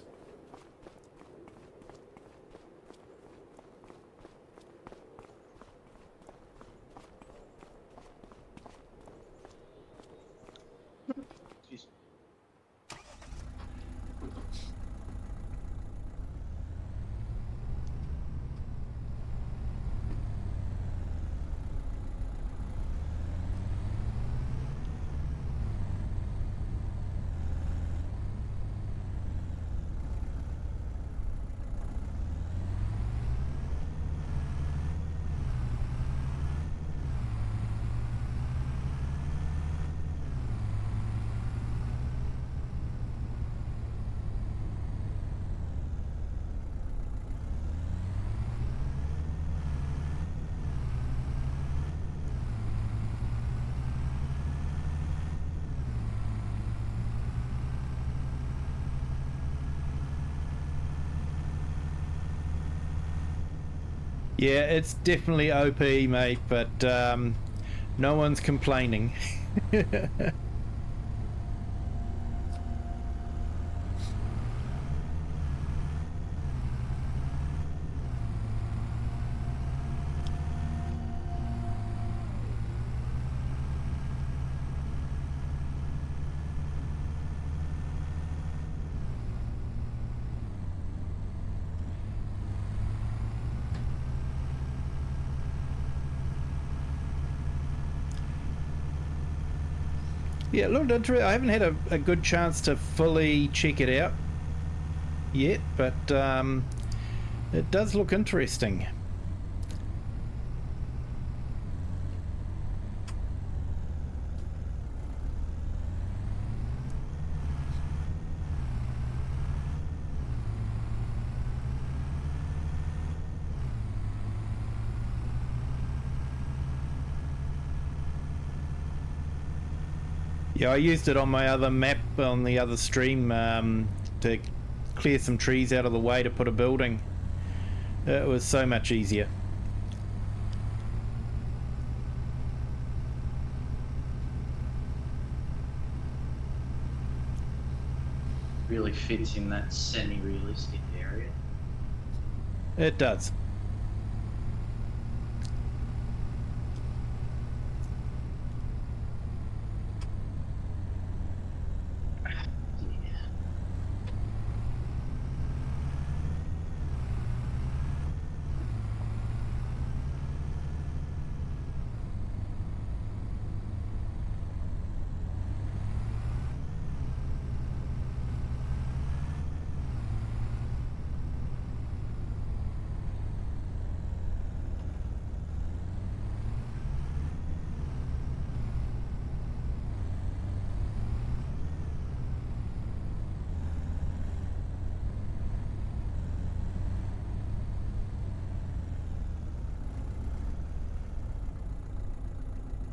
Yeah, it's definitely OP, mate, but no one's complaining. Yeah, look, I haven't had a good chance to fully check it out yet, but it does look interesting. Yeah, I used it on my other map on the other stream to clear some trees out of the way to put a building. It was so much easier. Really fits in that semi-realistic area. It does.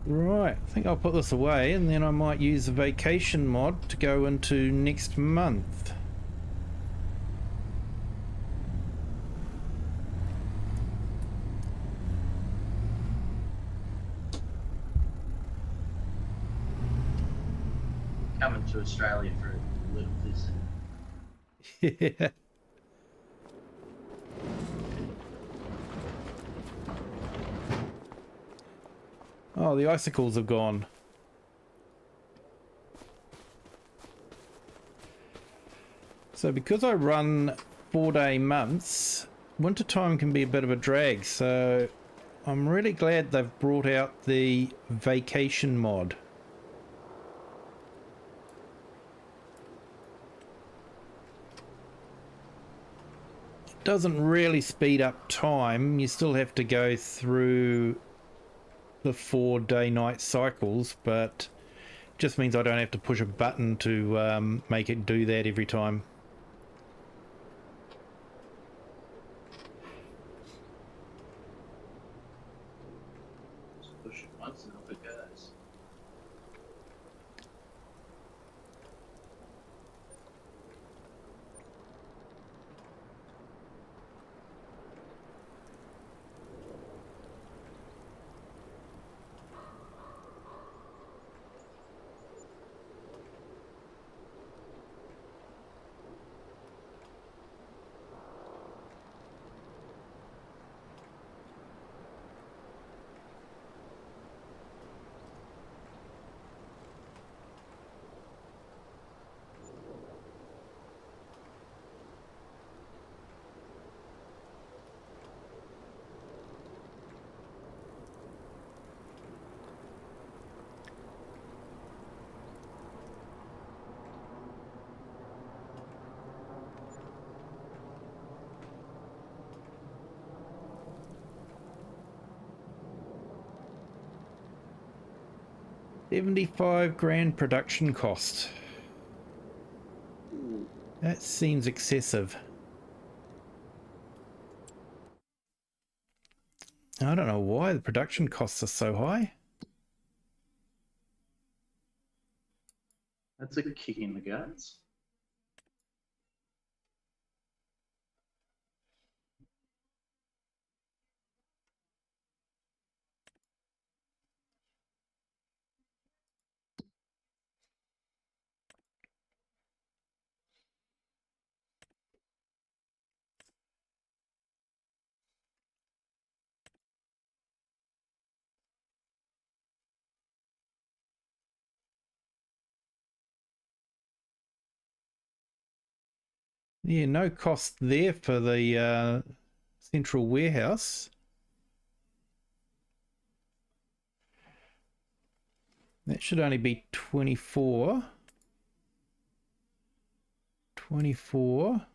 Right, I think I'll put this away and then I might use the vacation mod to go into next month. Coming to Australia for a little visit. Yeah. Oh, the icicles have gone. So because I run 4-day months, wintertime can be a bit of a drag, so I'm really glad they've brought out the vacation mod. It doesn't really speed up time, you still have to go through the 4-day night cycles, but just means I don't have to push a button to make it do that every time. Just push it once and off it goes. $75,000 production cost. That seems excessive. I don't know why the production costs are so high. That's a kick in the guts. Yeah, no cost there for the central warehouse. That should only be 24. 24.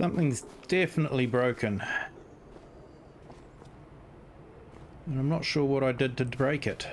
Something's definitely broken. And I'm not sure what I did to break it.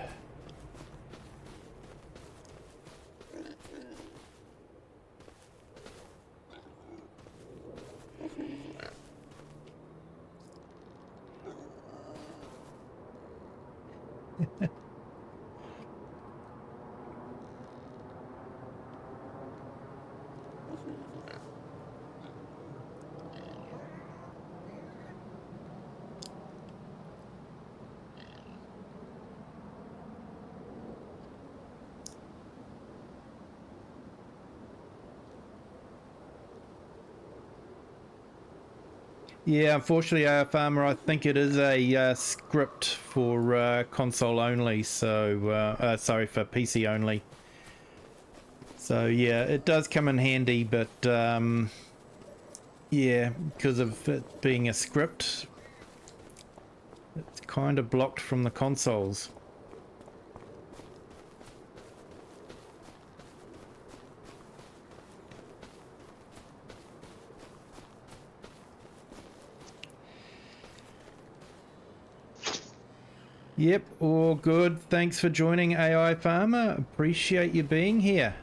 Yeah, unfortunately, Farmer, I think it is a script for console only, so sorry, for PC only. So yeah, it does come in handy, but yeah, because of it being a script, it's kind of blocked from the consoles. Yep, all good. Thanks for joining, AI Farmer. Appreciate you being here.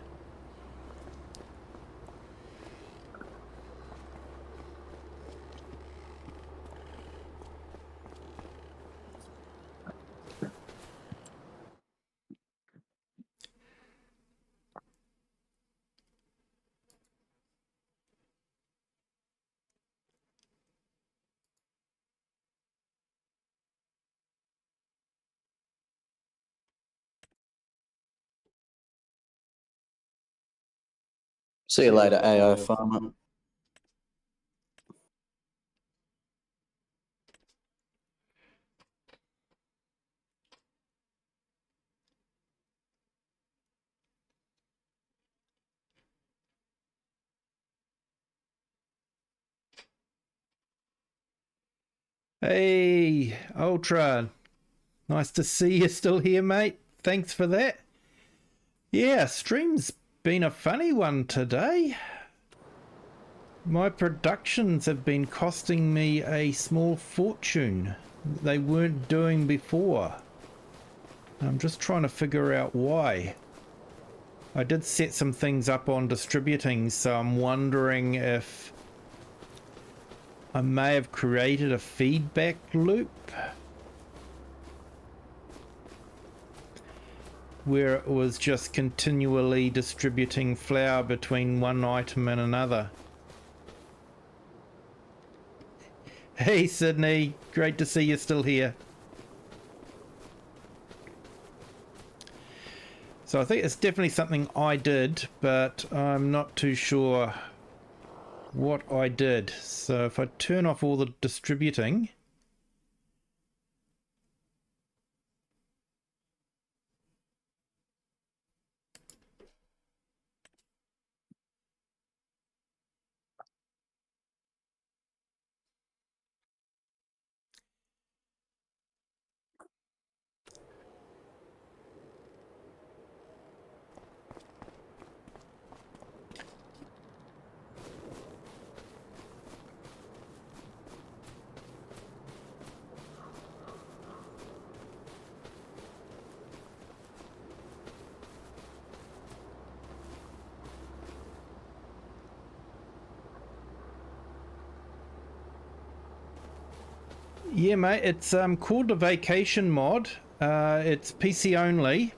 See you later, AI Farmer. Hey, Ultra. Nice to see you still here, mate. Thanks for that. Yeah, stream's been a funny one today. My productions have been costing me a small fortune they weren't doing before. I'm just trying to figure out why. I did set some things up on distributing, so I'm wondering if I may have created a feedback loop where it was just continually distributing flour between one item and another. Hey Sydney, great to see you still here. So I think it's definitely something I did, but I'm not too sure what I did. So if I turn off all the distributing, Yeah, mate, it's called the Vacation mod. It's PC only.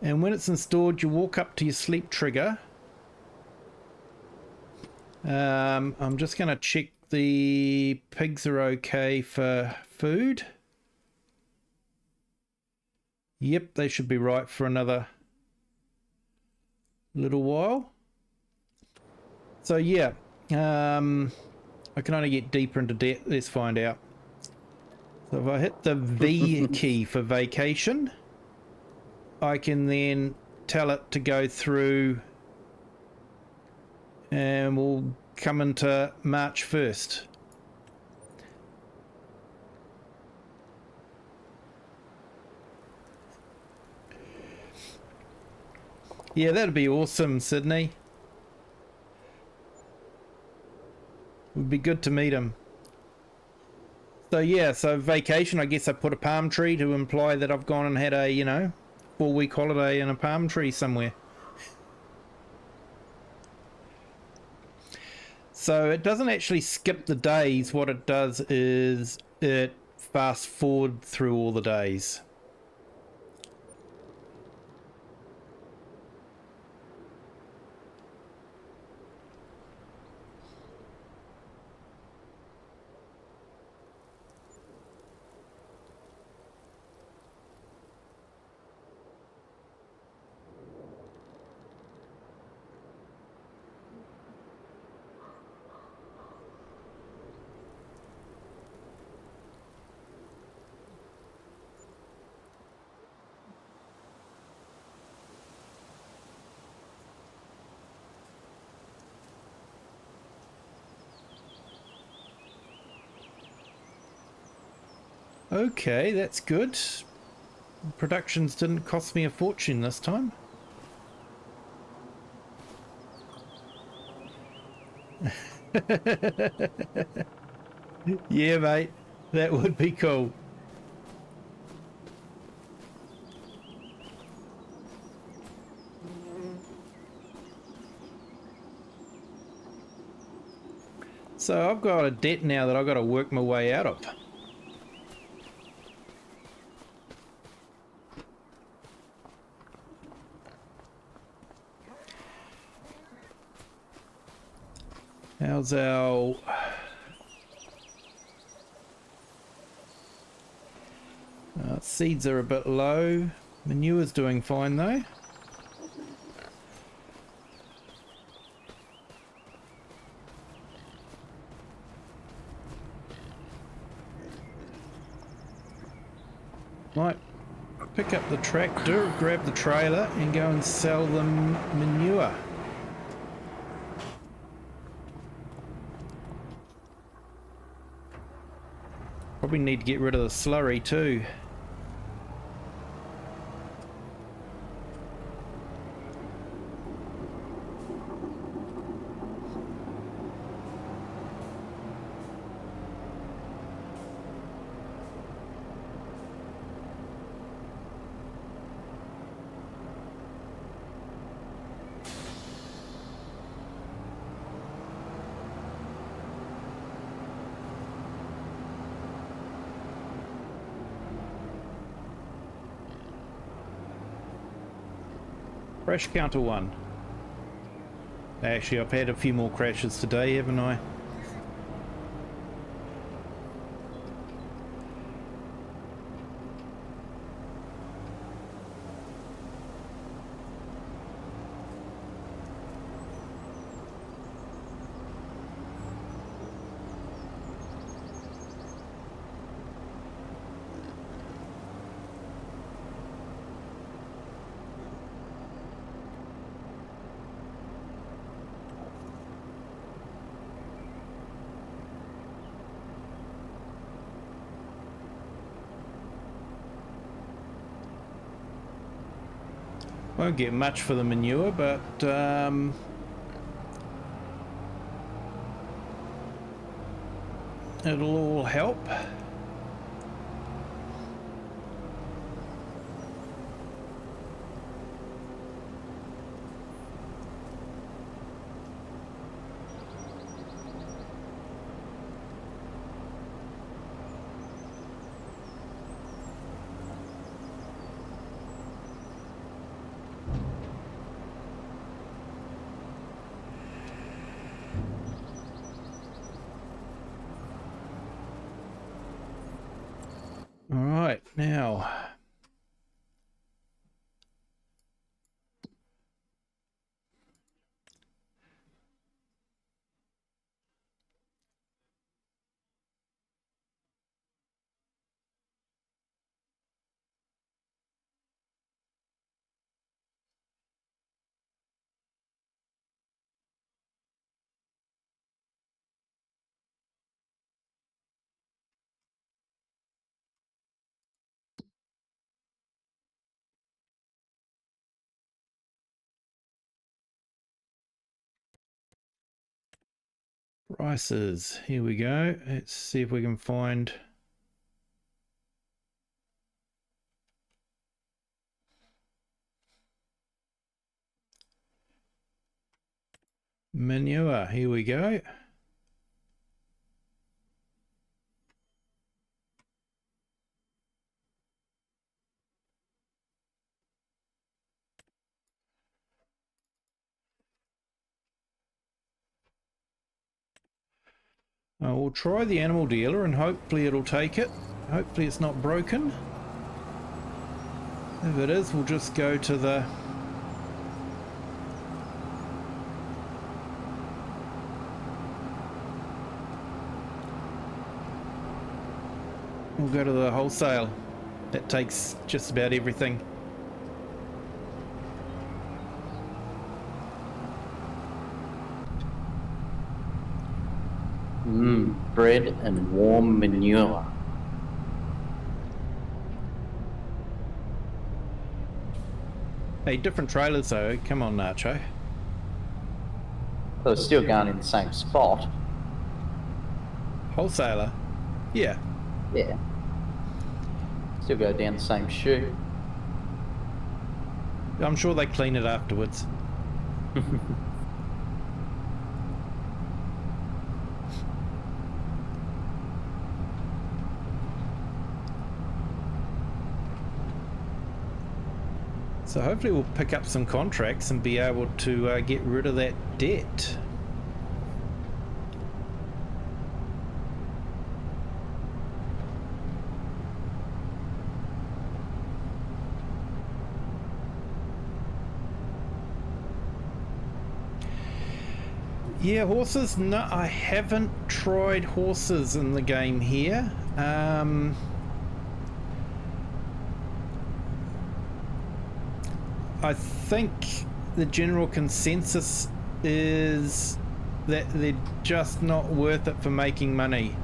And when it's installed, you walk up to your sleep trigger. I'm just going to check the pigs are okay for food. Yep, they should be right for another little while. So yeah, I can only get deeper into debt. Let's find out. So if I hit the V key for vacation, I can then tell it to go through and we'll come into March 1st. Yeah, that'd be awesome, Sydney. Would be good to meet him. So yeah, so vacation, I guess I put a palm tree to imply that I've gone and had a, 4-week holiday in a palm tree somewhere. So it doesn't actually skip the days. What it does is it fast forward through all the days. Okay, that's good. Productions didn't cost me a fortune this time. Yeah, mate, that would be cool. So I've got a debt now that I've got to work my way out of. How's our... seeds are a bit low. Manure's doing fine though. Might pick up the tractor, grab the trailer and go and sell them manure. Probably need to get rid of the slurry too. Crash counter 1. Actually, I've had a few more crashes today, haven't I? Won't get much for the manure, but it'll all help. Right, now. Prices, here we go. Let's see if we can find manure. Here we go. We'll try the animal dealer and hopefully it'll take it. Hopefully it's not broken. If it is, we'll just go to the... We'll go to the wholesale. That takes just about everything. Bread and warm manure. Hey, different trailers though. Come on, Nacho. So it's still going in the same spot. Wholesaler? Yeah. Yeah. Still go down the same chute. I'm sure they clean it afterwards. So hopefully we'll pick up some contracts and be able to get rid of that debt. Yeah, horses, no, I haven't tried horses in the game here. I think the general consensus is that they're just not worth it for making money.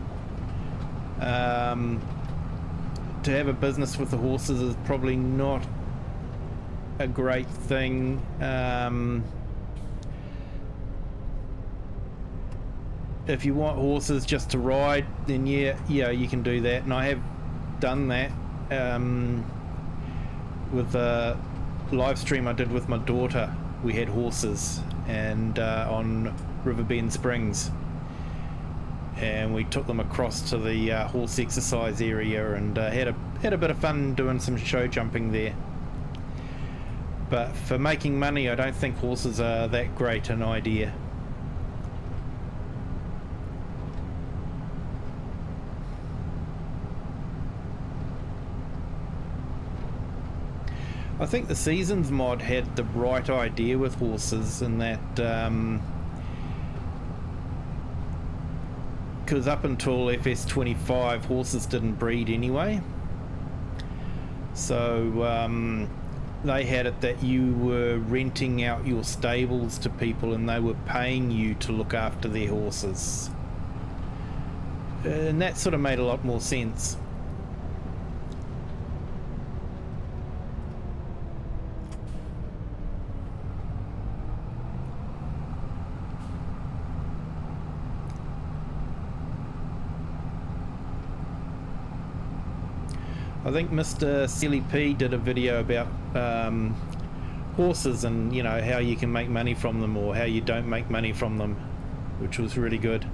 To have a business with the horses is probably not a great thing. If you want horses just to ride, then yeah, you can do that, and I have done that with a live stream I did with my daughter. We had horses and on Riverbend Springs, and we took them across to the horse exercise area and had a bit of fun doing some show jumping there. But for making money, I don't think horses are that great an idea. I think the Seasons mod had the right idea with horses in that because up until FS25 horses didn't breed anyway, so they had it that you were renting out your stables to people and they were paying you to look after their horses, and that sort of made a lot more sense. I think Mr. Silly P did a video about horses and, you know, how you can make money from them or how you don't make money from them, which was really good.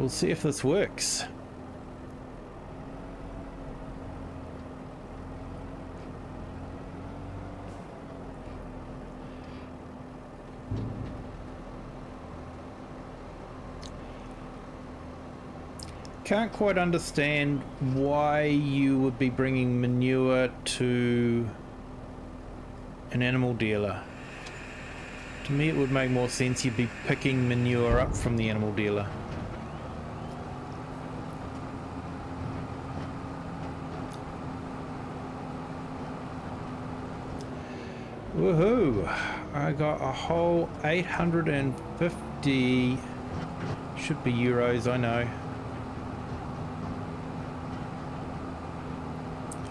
we'll see if this works. Can't quite understand why you would be bringing manure to an animal dealer. To me it would make more sense you'd be picking manure up from the animal dealer. Woohoo! I got a whole 850, should be euros, I know,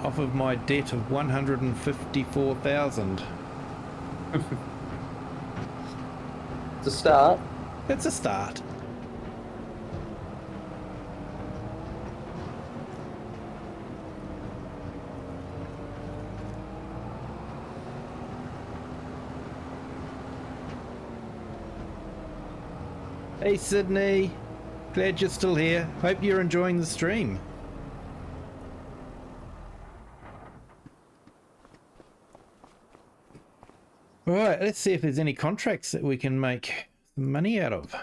off of my debt of 154,000. It's a start. It's a start. Hey Sydney, glad you're still here. Hope you're enjoying the stream. Right, let's see if there's any contracts that we can make some money out of.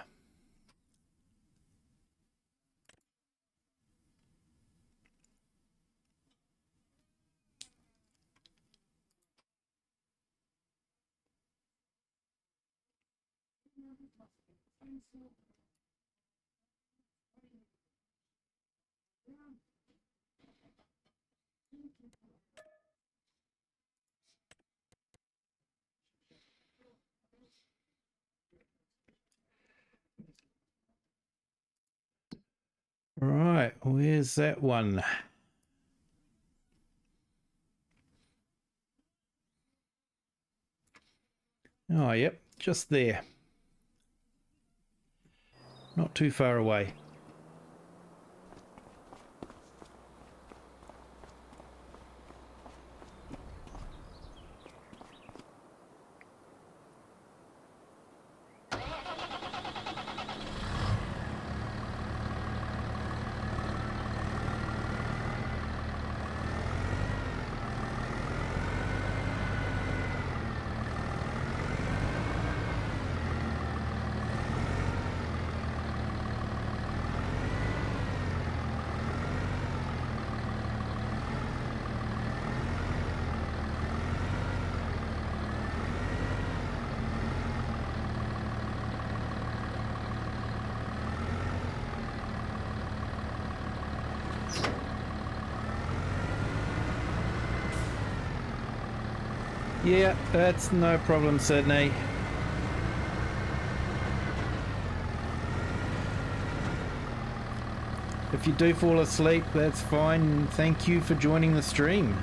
Right, where's that one? Oh, yep, just there. Not too far away. Yeah, that's no problem, Sydney. If you do fall asleep, that's fine. Thank you for joining the stream.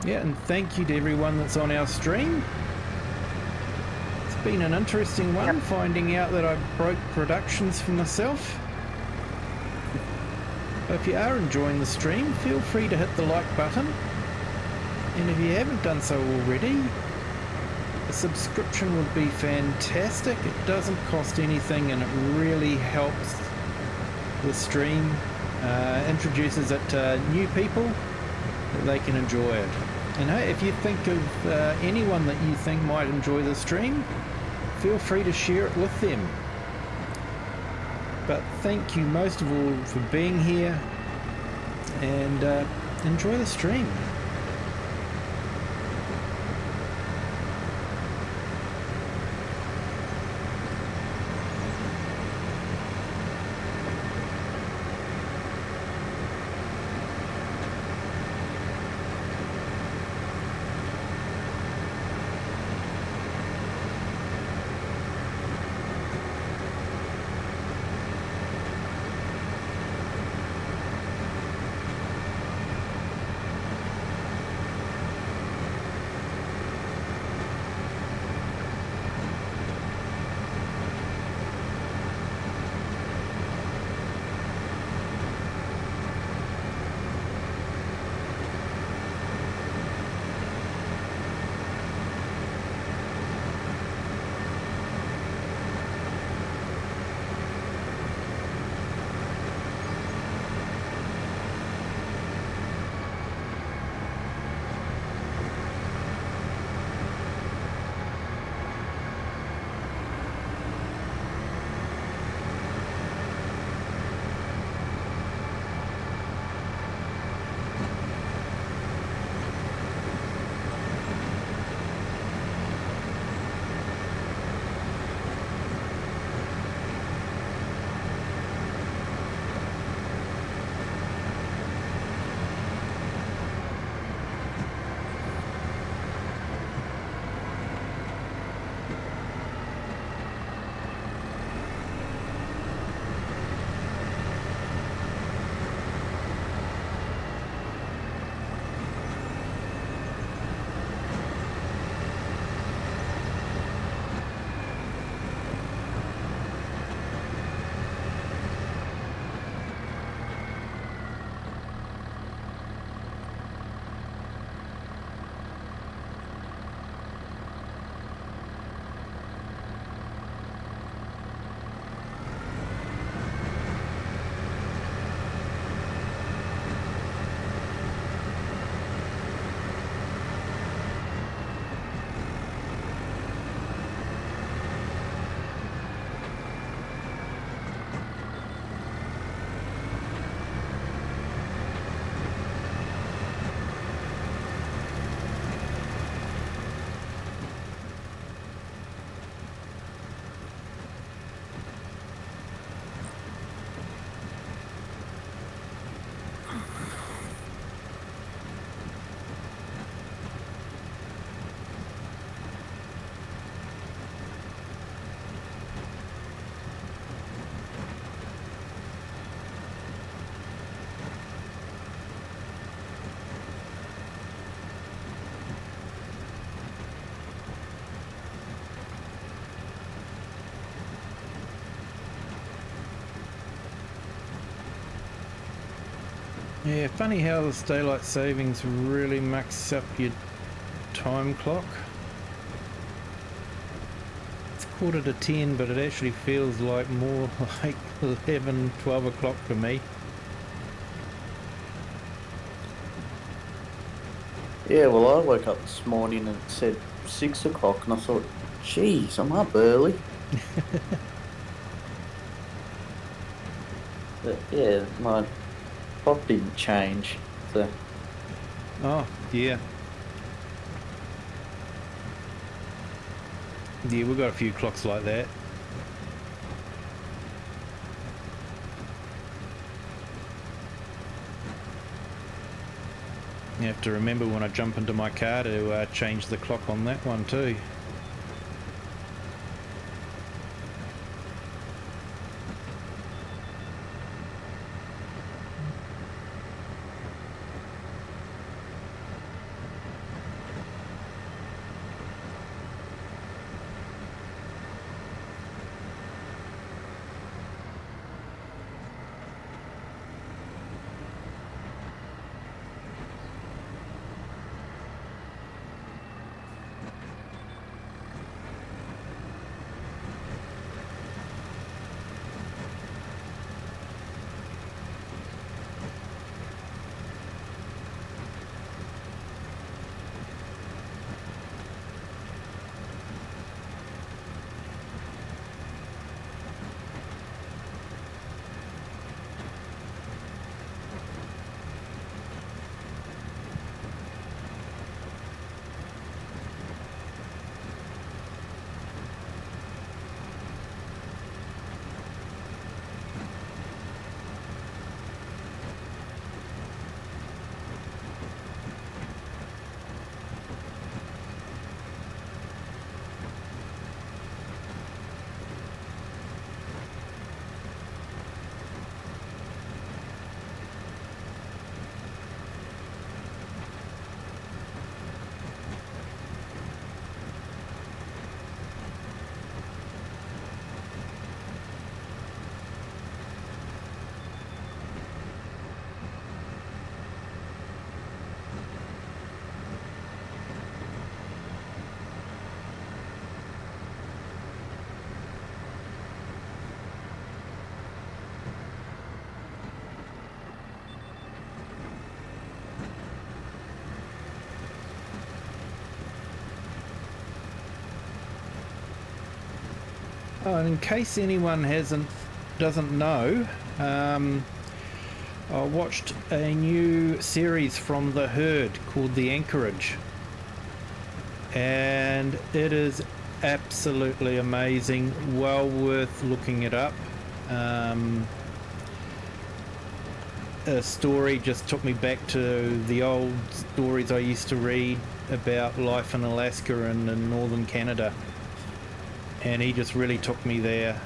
Yeah, and thank you to everyone that's on our stream. It's been an interesting one, finding out that I broke productions for myself. But if you are enjoying the stream, feel free to hit the like button. And if you haven't done so already, a subscription would be fantastic. It doesn't cost anything and it really helps the stream, introduces it to new people that they can enjoy it. And hey, if you think of anyone that you think might enjoy the stream, feel free to share it with them. But thank you most of all for being here, and enjoy the stream. Yeah, funny how this daylight savings really mucks up your time clock. It's 10:15, but it actually feels like more like 11, 12 o'clock to me. Yeah, well, I woke up this morning and it said 6 o'clock, and I thought, geez, I'm up early. But yeah, my clock didn't change. So Oh, yeah. Yeah, we've got a few clocks like that. You have to remember when I jump into my car to change the clock on that one too. Oh, and in case anyone doesn't know, I watched a new series from The Herd called The Anchorage, and it is absolutely amazing, well worth looking it up. A story just took me back to the old stories I used to read about life in Alaska and in northern Canada. And he just really took me there.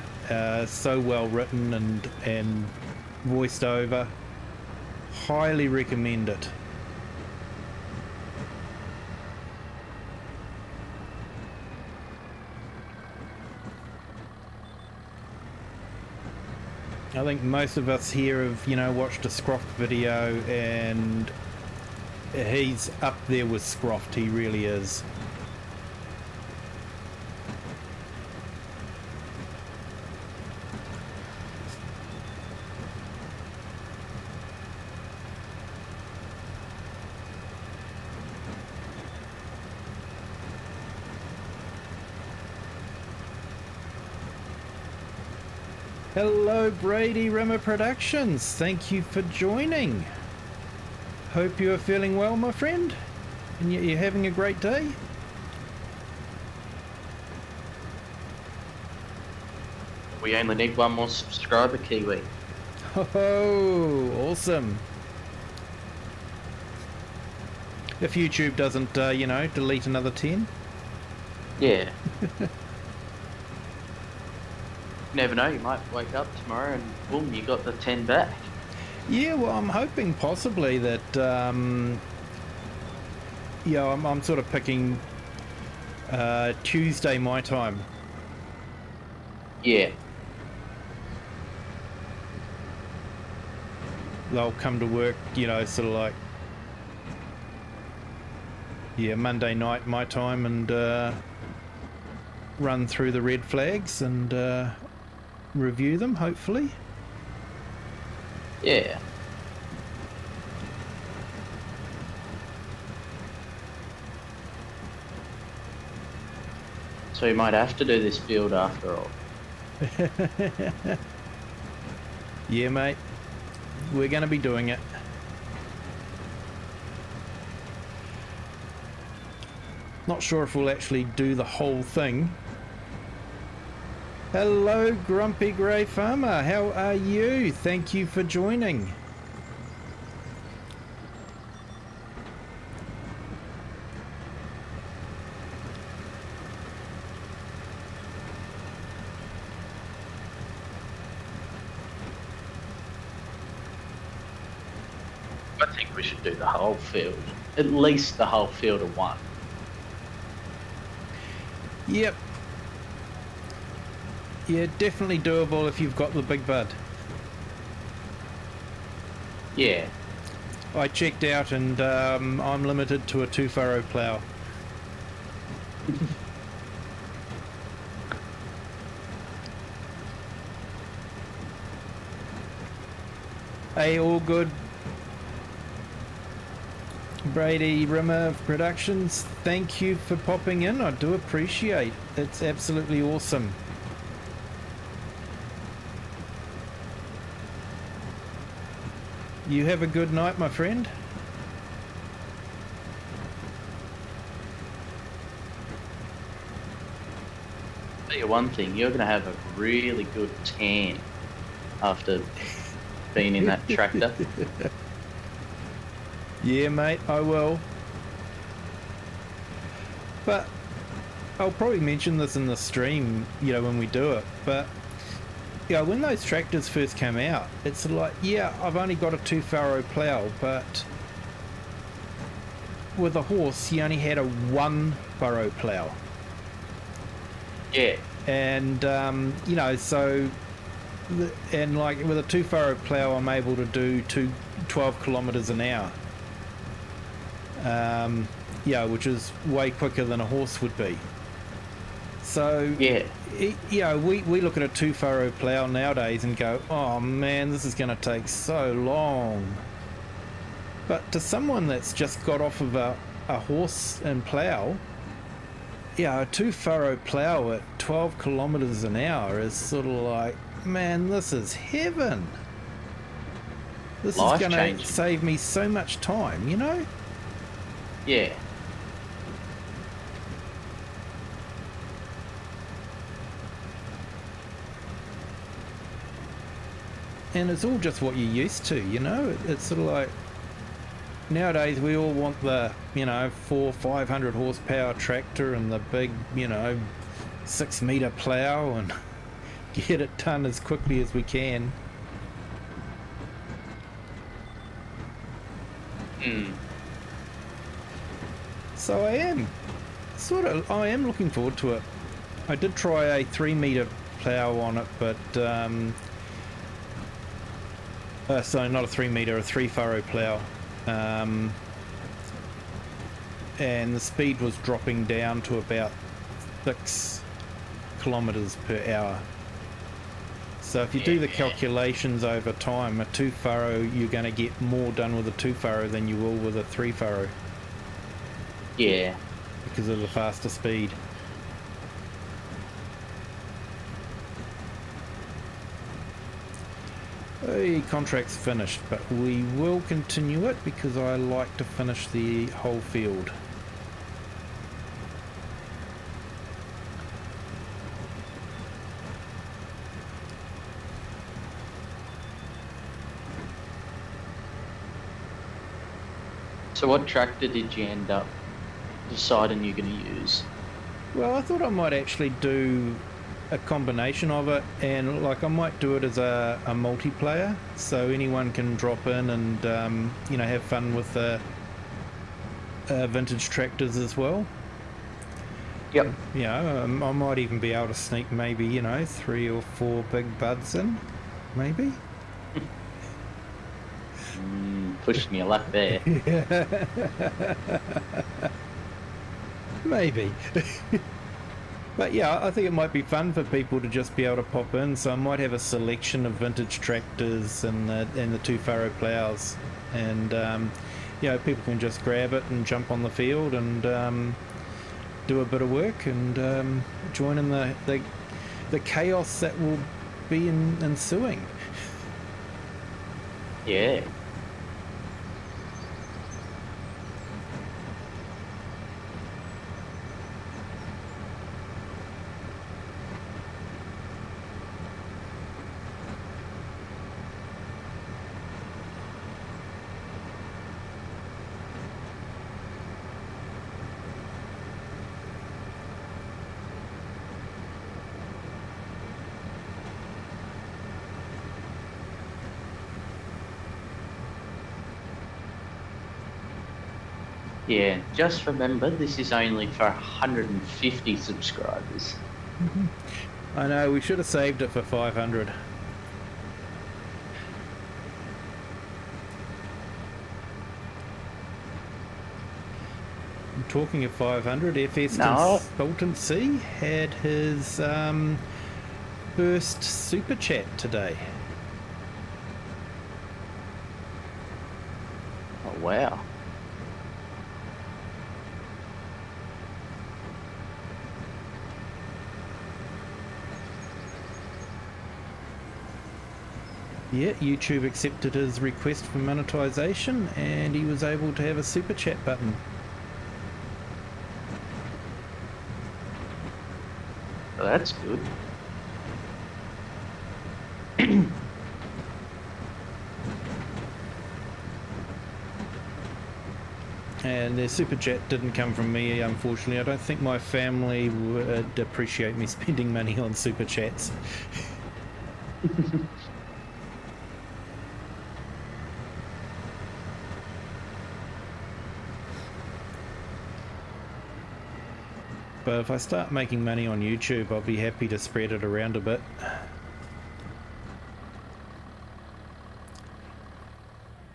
So well written and voiced over. Highly recommend it. I think most of us here have, watched a Scroft video, and he's up there with Scroft. He really is. Hello, Brady Rimmer Productions. Thank you for joining. Hope you are feeling well, my friend, and you're having a great day. We only need one more subscriber, Kiwi. Oh, awesome. If YouTube doesn't, delete another 10. Yeah. Never know, you might wake up tomorrow and boom, you got the 10 back. Yeah, well, I'm hoping possibly that, I'm sort of picking Tuesday my time. Yeah. they'll come to work, you know, sort of like, yeah, Monday night my time, and run through the red flags and review them, hopefully. Yeah. So you might have to do this field after all. Yeah, mate. We're going to be doing it. Not sure if we'll actually do the whole thing. Hello, Grumpy Grey Farmer. How are you? Thank you for joining. I think we should do the whole field. At least the whole field of one. Yep. Yeah, definitely doable if you've got the big bud. Yeah. I checked out, and I'm limited to a 2-furrow plough. Hey, all good. Brady Rimmer Productions, thank you for popping in. I do appreciate it. It's absolutely awesome. You have a good night, my friend. I'll tell you one thing, you're going to have a really good tan after being in that tractor. Yeah, mate, I will. But I'll probably mention this in the stream, you know, when we do it. But, you know, when those tractors first came out, it's like, yeah, I've only got a 2-furrow plough, but with a horse, you only had a 1-furrow plough. Yeah. And, you know, so, and like with a 2-furrow plough, I'm able to do 12 kilometres an hour. Yeah, which is way quicker than a horse would be. So, Yeah. You know, we look at a 2-furrow plough nowadays and go, oh man, this is going to take so long. But to someone that's just got off of a horse and plough, yeah, a 2-furrow plough at 12 kilometres an hour is sort of like, man, this is heaven. This is going to save me so much time, you know? Yeah. And it's all just what you're used to, you know? It's sort of like, nowadays we all want the, you know, 400-500 horsepower tractor and the big, you know, 6-metre plough and get it done as quickly as we can. So I am looking forward to it. I did try a 3-metre plough on it, but so not a 3-metre, a 3-furrow plough, and the speed was dropping down to about 6 kilometres per hour. So if you do the calculations over time, a 2-furrow, you're going to get more done with a 2-furrow than you will with a 3-furrow. Yeah. Because of the faster speed. The contract's finished, but we will continue it because I like to finish the whole field. So what tractor did you end up deciding you're going to use? Well, I thought I might actually do a combination of it, and like I might do it as a multiplayer, so anyone can drop in and you know, have fun with the vintage tractors as well. Yep. You know, I might even be able to sneak maybe, you know, 3 or 4 big buds in, maybe. pushing your luck there. Maybe. But yeah, I think it might be fun for people to just be able to pop in. So I might have a selection of vintage tractors and the two furrow plows, and you know, people can just grab it and jump on the field and do a bit of work and join in the chaos that will be ensuing. Yeah. Yeah, just remember, this is only for 150 subscribers. I know, we should have saved it for 500. Talking of 500, FS Consultancy had his first super chat today. Oh, wow. Yeah, YouTube accepted his request for monetization and he was able to have a super chat button. Well, that's good. And the super chat didn't come from me, unfortunately. I don't think my family would appreciate me spending money on super chats. But if I start making money on YouTube, I'll be happy to spread it around a bit.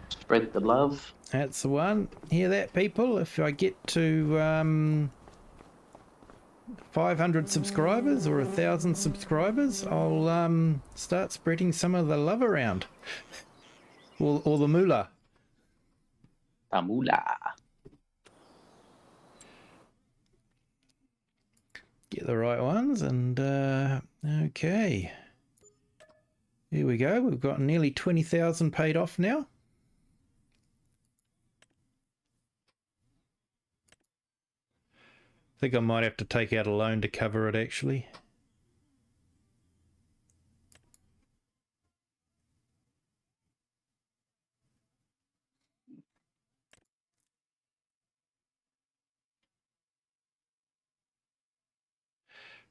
Spread the love. That's the one. Hear that, people? If I get to 500 subscribers or 1,000 subscribers, I'll start spreading some of the love around. Or the moolah. Tamula. Get the right ones, and okay. Here we go. We've got nearly 20,000 paid off now. I think I might have to take out a loan to cover it, actually.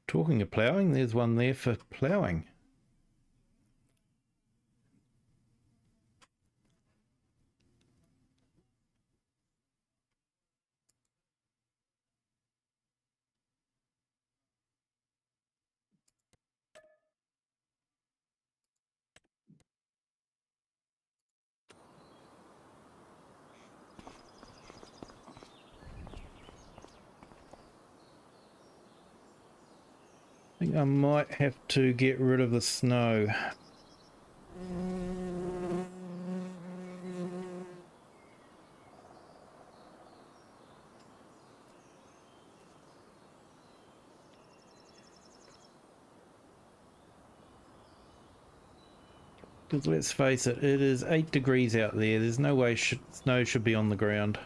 Talking of ploughing, there's one there for ploughing. I think I might have to get rid of the snow. Because let's face it, it is 8 degrees out there. There's no way snow should be on the ground.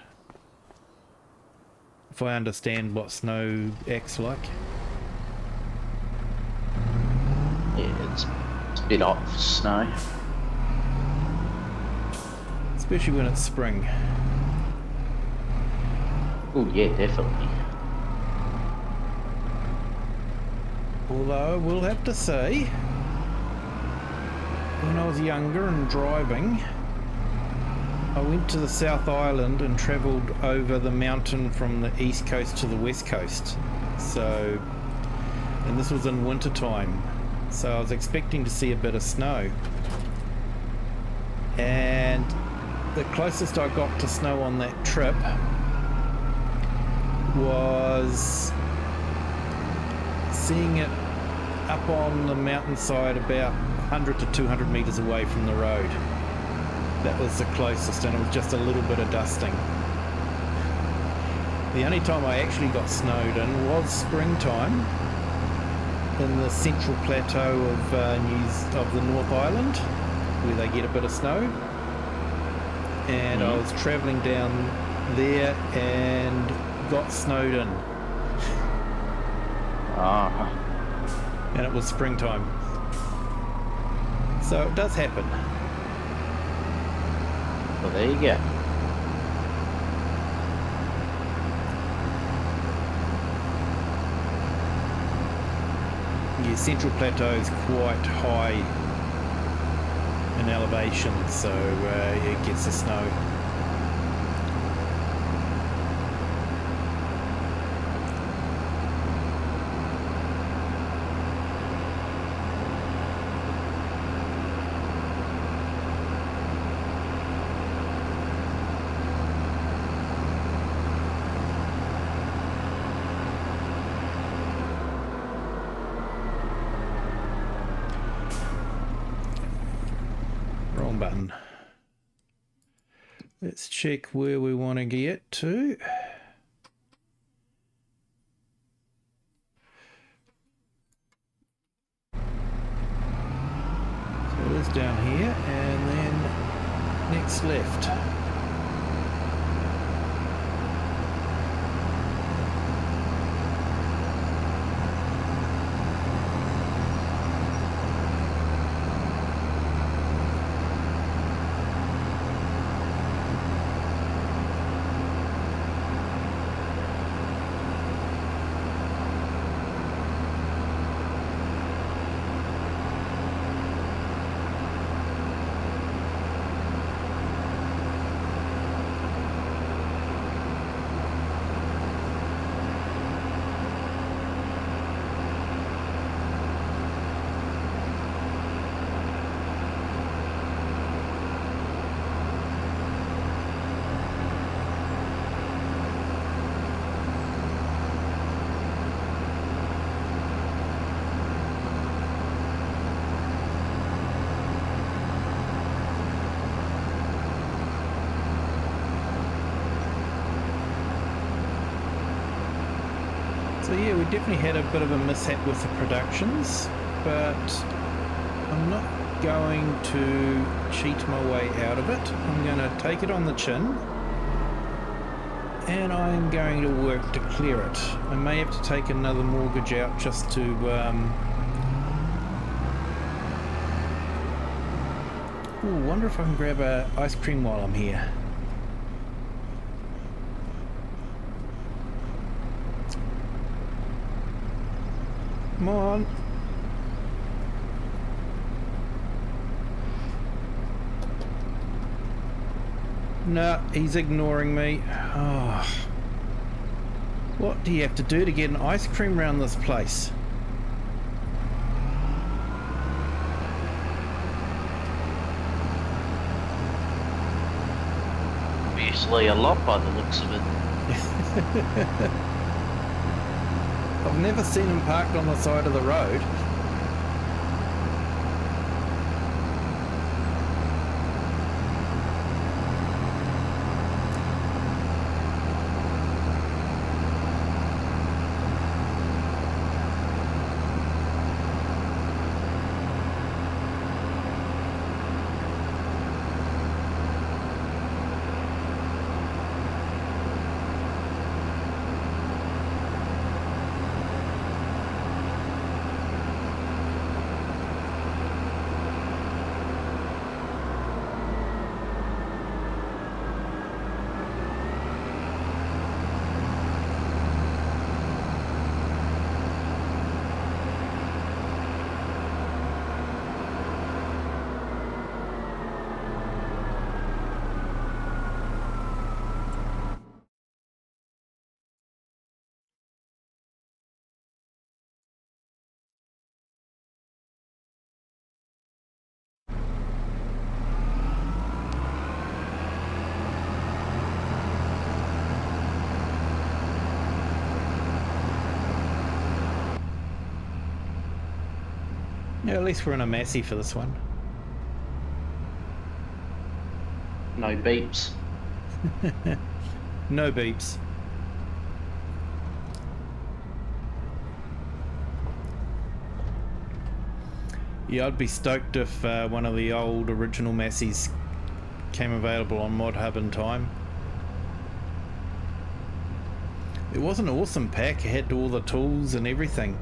If I understand what snow acts like. Yeah, it's a bit off snow. Especially when it's spring. Oh yeah, definitely. Although I will have to say, when I was younger and driving, I went to the South Island and travelled over the mountain from the east coast to the west coast. So, and this was in winter time. So I was expecting to see a bit of snow. And the closest I got to snow on that trip was seeing it up on the mountainside about 100 to 200 meters away from the road. That was the closest, and it was just a little bit of dusting. The only time I actually got snowed in was springtime in the central plateau of the North Island, where they get a bit of snow. And I was travelling down there and got snowed in. Ah. And it was springtime. So it does happen. Well, there you go. Yeah, Central Plateau is quite high in elevation, so it gets the snow. Wrong button. Let's check where we want to get to. So it is down here, and then next left. So yeah, we definitely had a bit of a mishap with the productions, but I'm not going to cheat my way out of it. I'm going to take it on the chin, and I'm going to work to clear it. I may have to take another mortgage out just to wonder if I can grab a ice cream while I'm here. Come on. No, he's ignoring me. Oh. What do you have to do to get an ice cream around this place? Obviously a lot by the looks of it. I've never seen him parked on the side of the road. Yeah, at least we're in a Massey for this one. No beeps. No beeps. Yeah, I'd be stoked if one of the old original Masseys came available on Mod Hub in time. It was an awesome pack. It had all the tools and everything.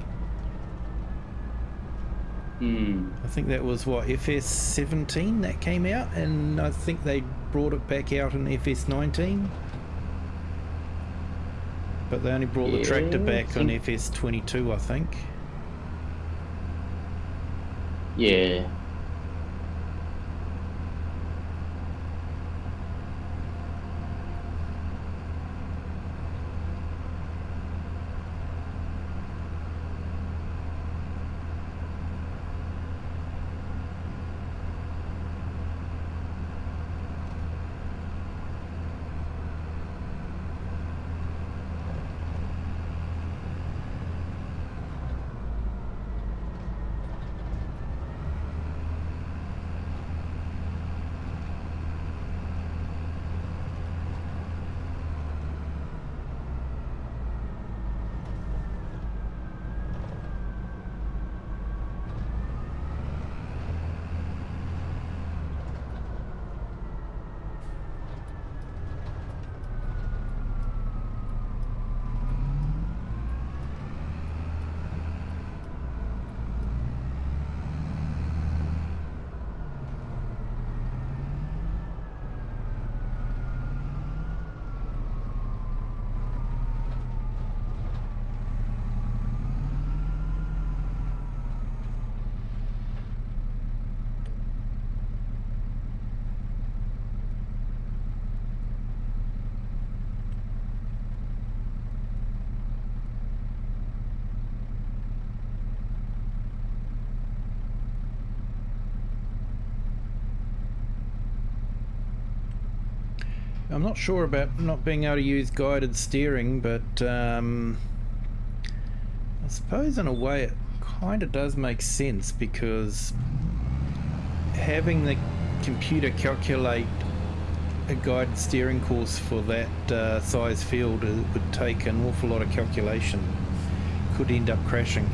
I think that was what, FS17 that came out, and I think they brought it back out in FS19. But they only brought the tractor back on FS22, I think. Yeah. I'm not sure about not being able to use guided steering, but I suppose in a way it kind of does make sense, because having the computer calculate a guided steering course for that size field would take an awful lot of calculation. Could end up crashing.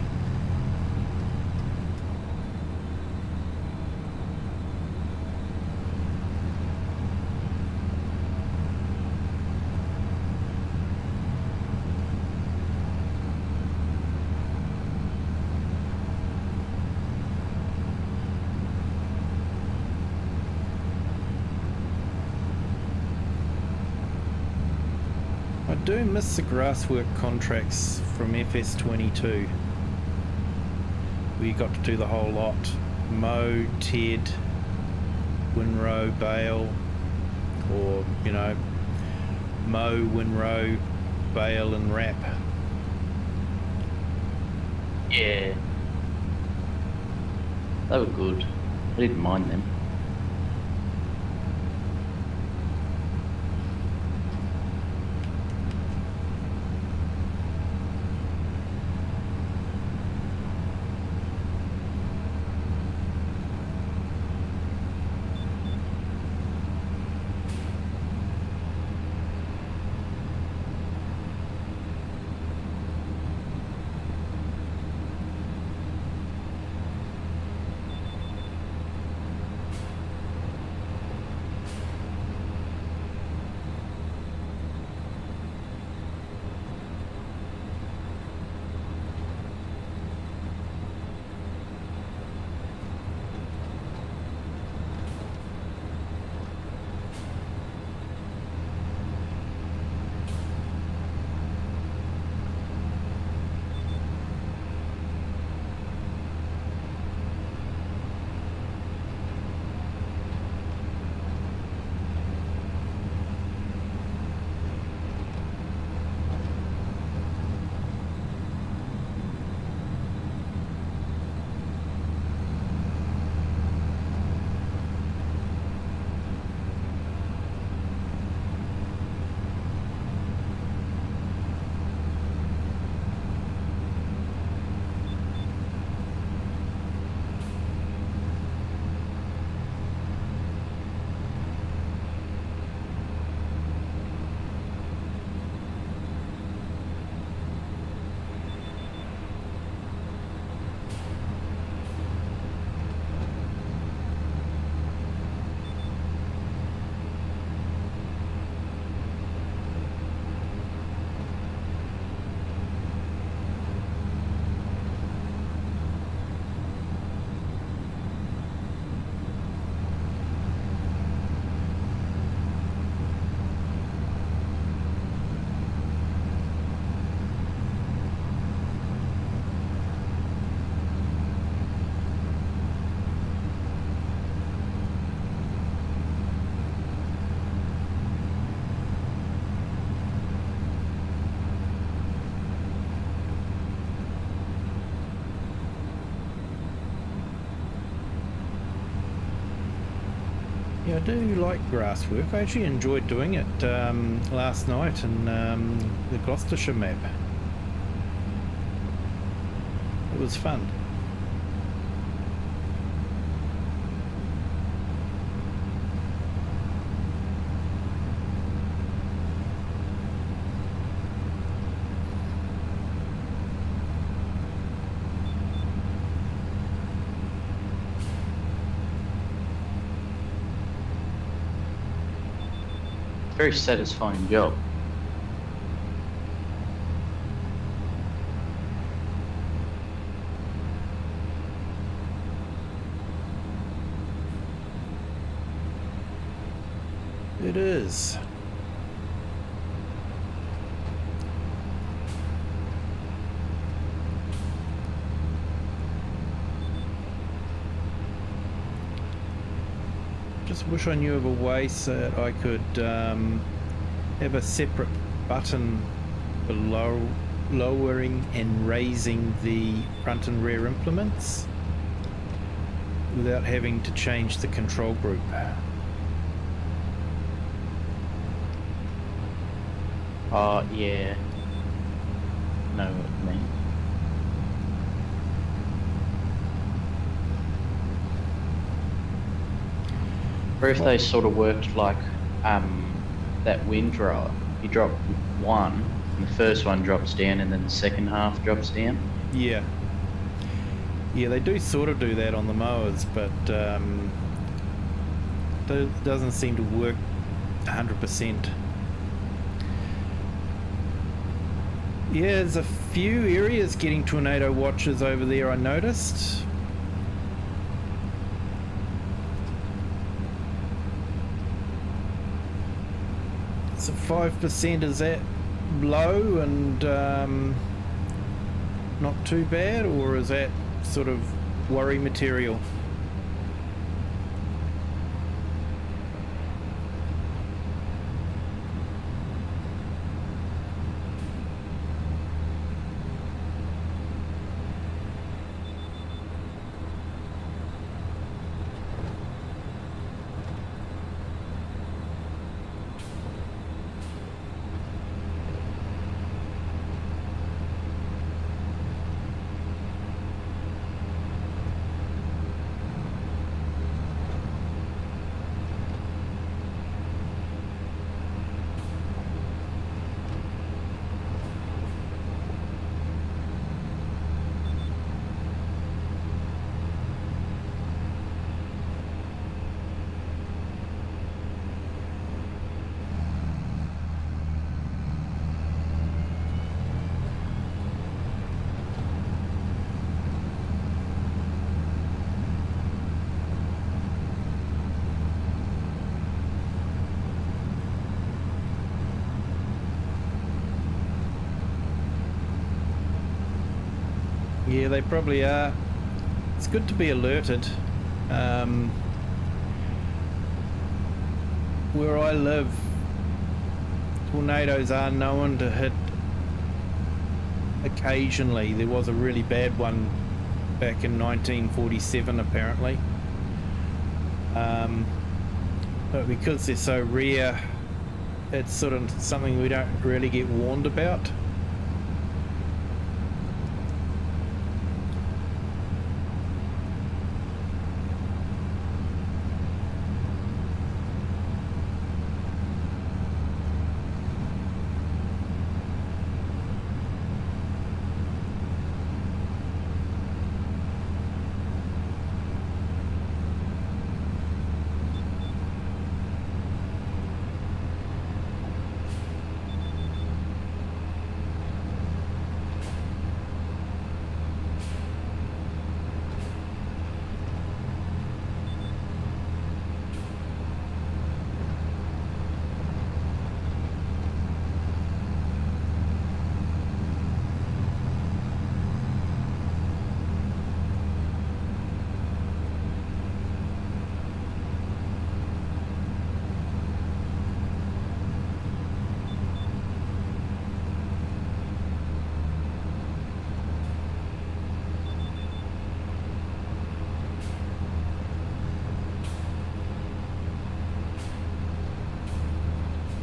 I do miss the grasswork contracts from FS22. We got to do the whole lot. Mow, ted, windrow, bale, or, you know, mow, windrow, bale and wrap. Yeah. They were good. I didn't mind them. Yeah, I do like grass work. I actually enjoyed doing it last night in the Gloucestershire map. It was fun. Very satisfying job. It is. Just wish I knew of a way so that I could have a separate button for lowering and raising the front and rear implements without having to change the control group. Oh, yeah. Know what you mean. Or if they sort of worked like that windrower, you drop one, and the first one drops down, and then the second half drops down. Yeah. Yeah, they do sort of do that on the mowers, but it doesn't seem to work 100%. Yeah, there's a few areas getting tornado watches over there, I noticed. So 5%, is that low and not too bad, or is that sort of worry material? Yeah, they probably are. It's good to be alerted. Where I live, tornadoes are known to hit occasionally. There was a really bad one back in 1947 apparently. But because they're so rare, it's sort of something we don't really get warned about.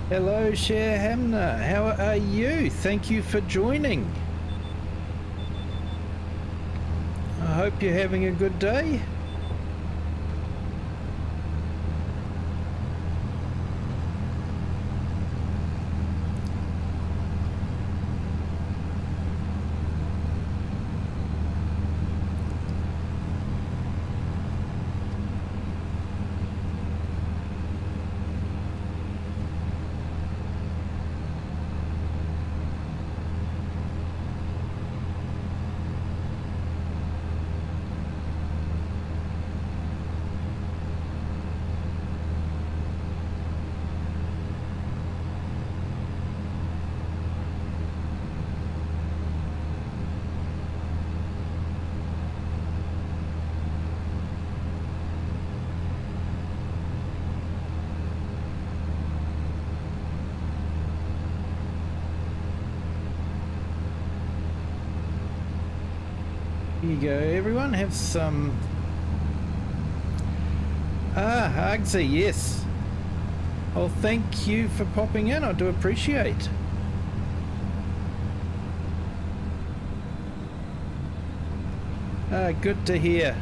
Hello, Cher Hamner. How are you? Thank you for joining. I hope you're having a good day. Here you go, everyone. Have some... Hugsy, yes. Well, thank you for popping in. I do appreciate. Good to hear.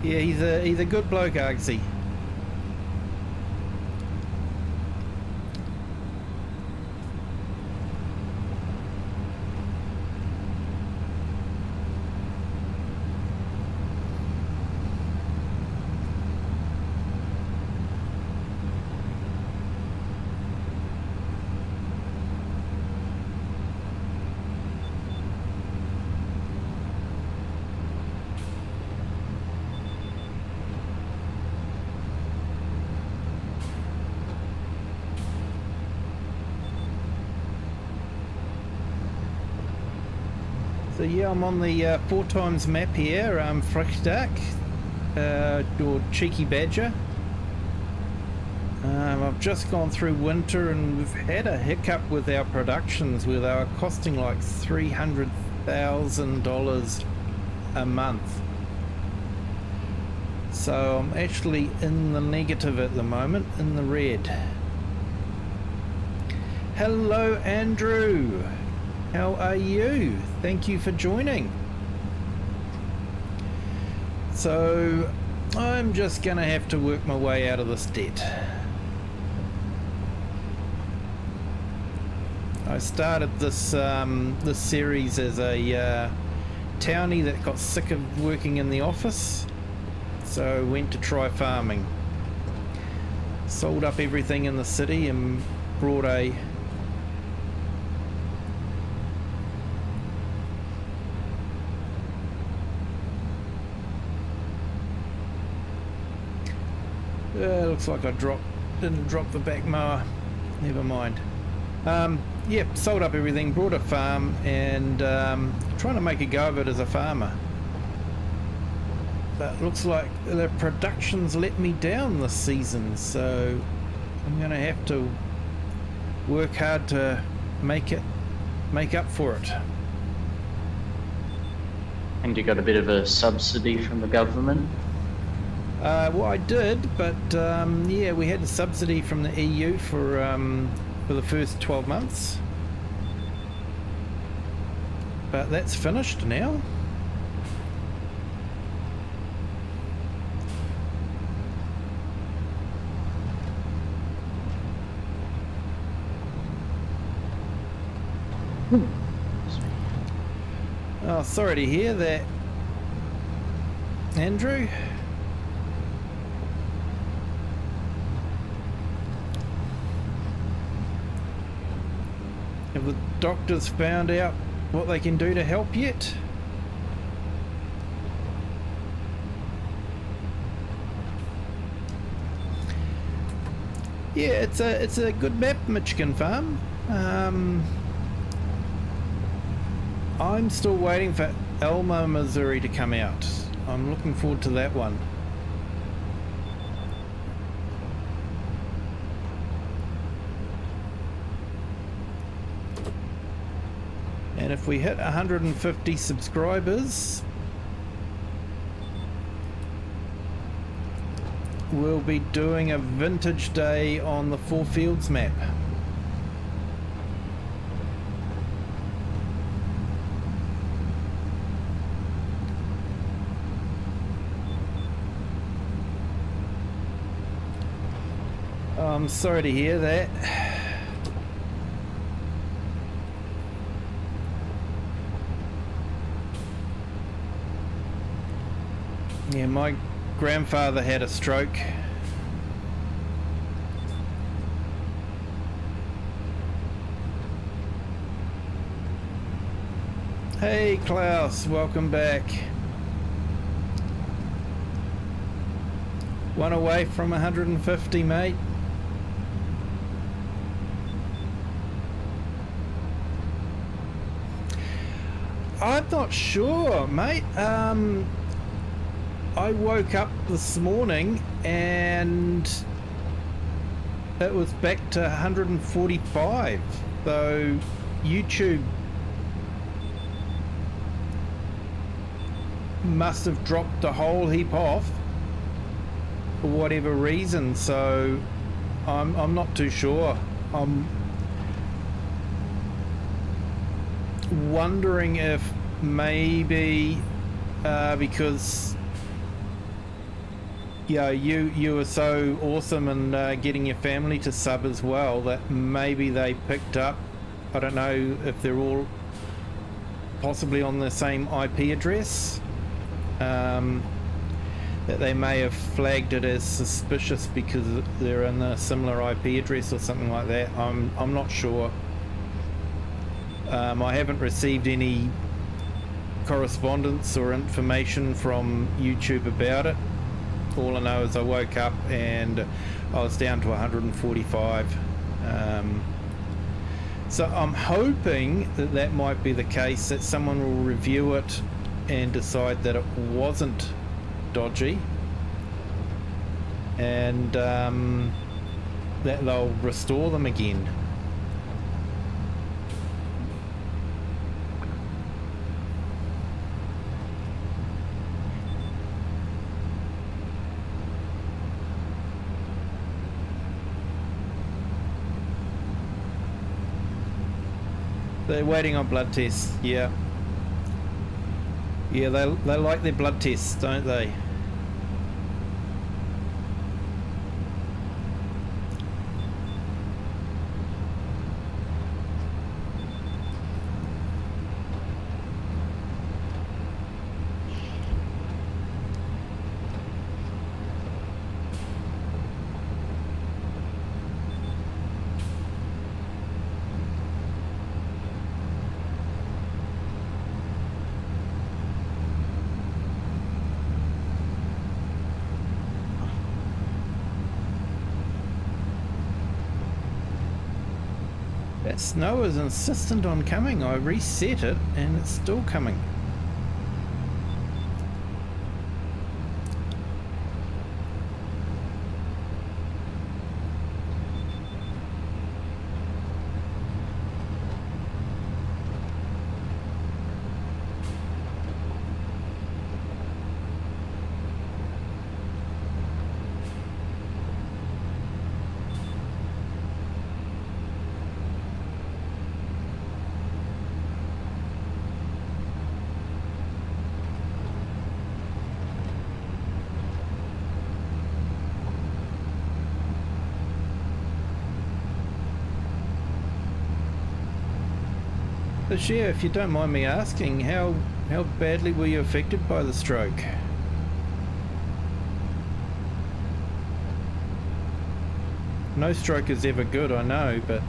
Yeah, he's a good bloke, Hugsy. So yeah, I'm on the 4 times map here, FrechDachs, or Cheeky Badger. I've just gone through winter and we've had a hiccup with our productions where they were costing like $300,000 a month. So I'm actually in the negative at the moment, in the red. Hello, Andrew. How are you? Thank you for joining. So I'm just gonna have to work my way out of this debt. I started this this series as a townie that got sick of working in the office, so went to try farming. Sold up everything in the city and brought a looks like I didn't drop the back mower. Never mind. Yeah, sold up everything, brought a farm, and trying to make a go of it as a farmer. But looks like the production's let me down this season, so I'm gonna have to work hard to make up for it. And you got a bit of a subsidy from the government? Well, I did, but yeah, we had a subsidy from the EU for the first 12 months. But that's finished now. Oh, sorry to hear that, Andrew. Have the doctors found out what they can do to help yet? Yeah, it's a good map, Michigan Farm. I'm still waiting for Elma, Missouri to come out. I'm looking forward to that one. And if we hit 150 subscribers, we'll be doing a vintage day on the Four Fields map. I'm sorry to hear that. Yeah, my grandfather had a stroke. Hey Klaus, welcome back. One away from 150, mate. I'm not sure, mate. I woke up this morning and it was back to 145. So YouTube must have dropped a whole heap off for whatever reason. So I'm not too sure. I'm wondering if maybe because yeah, you were so awesome and getting your family to sub as well, that maybe they picked up, I don't know if they're all possibly on the same IP address, that they may have flagged it as suspicious because they're in a similar IP address or something like that. I'm not sure. I haven't received any correspondence or information from YouTube about it. All I know is I woke up and I was down to 145. So I'm hoping that that might be the case, that someone will review it and decide that it wasn't dodgy, and that they'll restore them again. They're waiting on blood tests, yeah. Yeah, they like their blood tests, don't they? That snow is insistent on coming. I reset it and it's still coming. So Shia, if you don't mind me asking, how badly were you affected by the stroke? No stroke is ever good, I know, but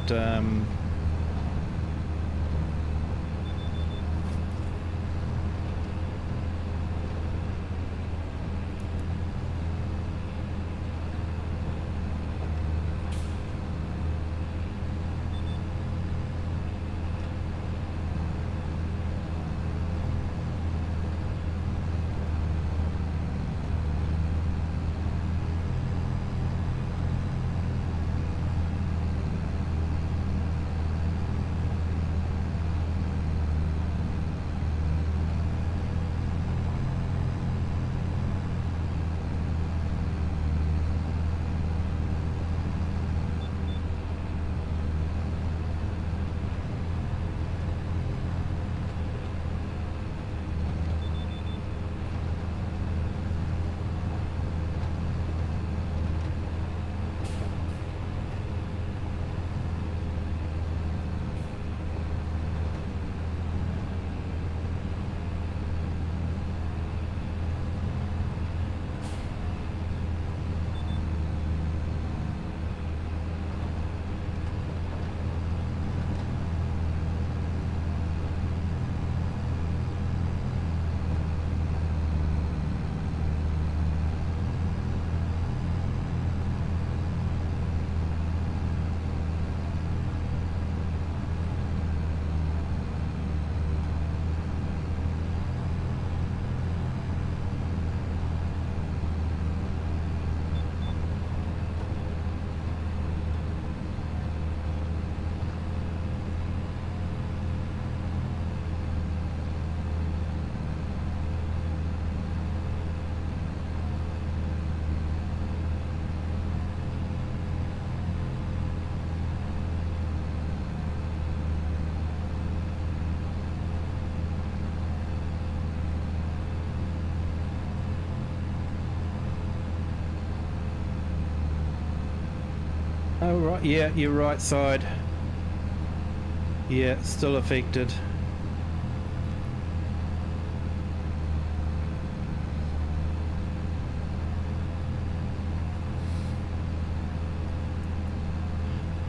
right. Yeah, your right side. Yeah, still affected.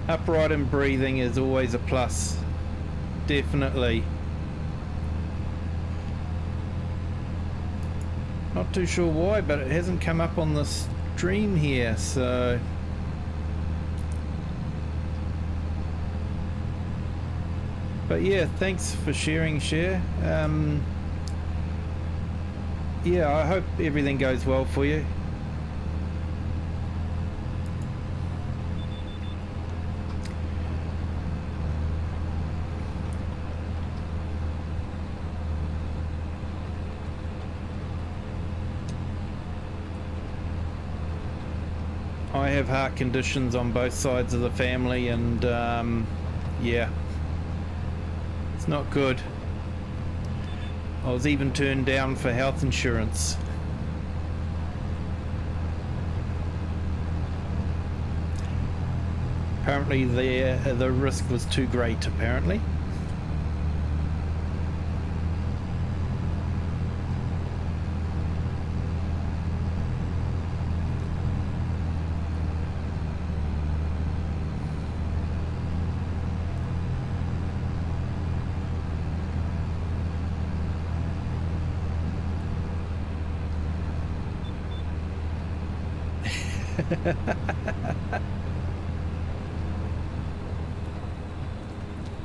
Upright and breathing is always a plus. Definitely. Not too sure why, but it hasn't come up on the stream here, so... But yeah, thanks for sharing, Share. Yeah, I hope everything goes well for you. I have heart conditions on both sides of the family, and yeah, it's not good. I was even turned down for health insurance. Apparently the risk was too great, apparently.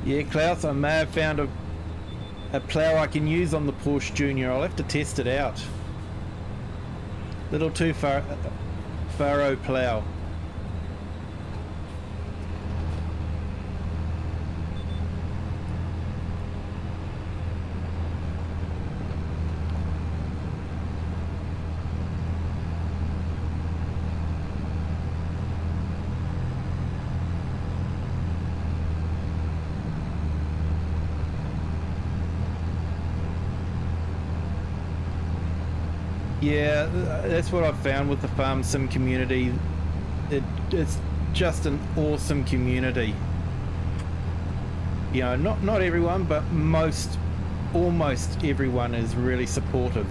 Yeah, Klaus, I may have found a plough I can use on the Porsche Junior. I'll have to test it out. Little too furrow plough. Yeah, that's what I've found with the Farm Sim community. It's just an awesome community. You know, not everyone, but almost everyone is really supportive.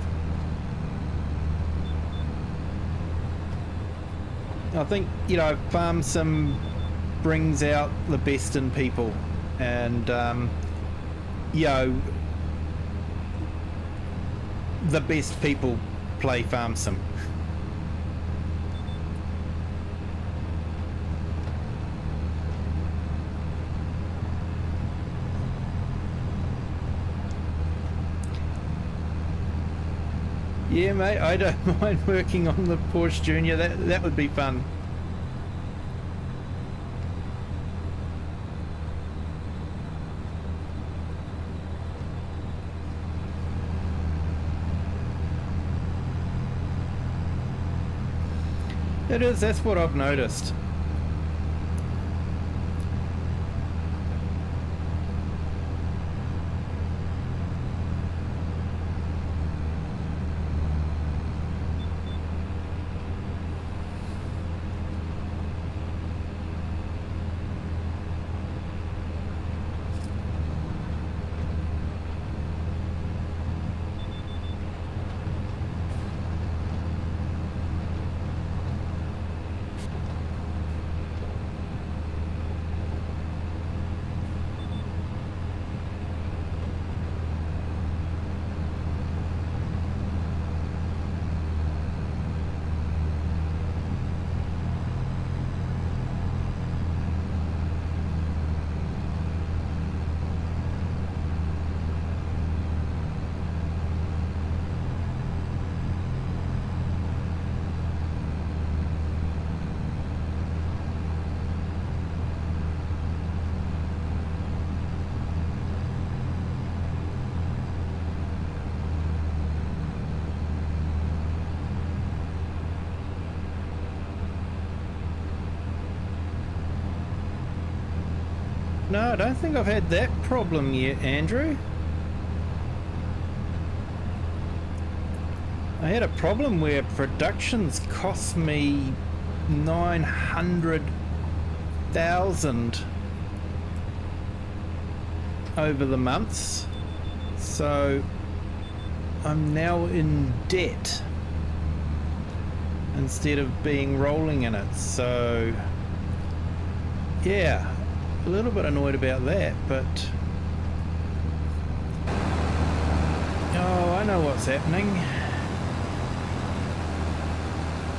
I think, you know, Farm Sim brings out the best in people, and you know, the best people play Farm Sim. Yeah, mate, I don't mind working on the Porsche Junior. That would be fun. It is, that's what I've noticed. No, I don't think I've had that problem yet, Andrew. I had a problem where productions cost me 900 8,000 over the months, so I'm now in debt instead of being rolling in it. So yeah, a little bit annoyed about that, but oh, I know what's happening.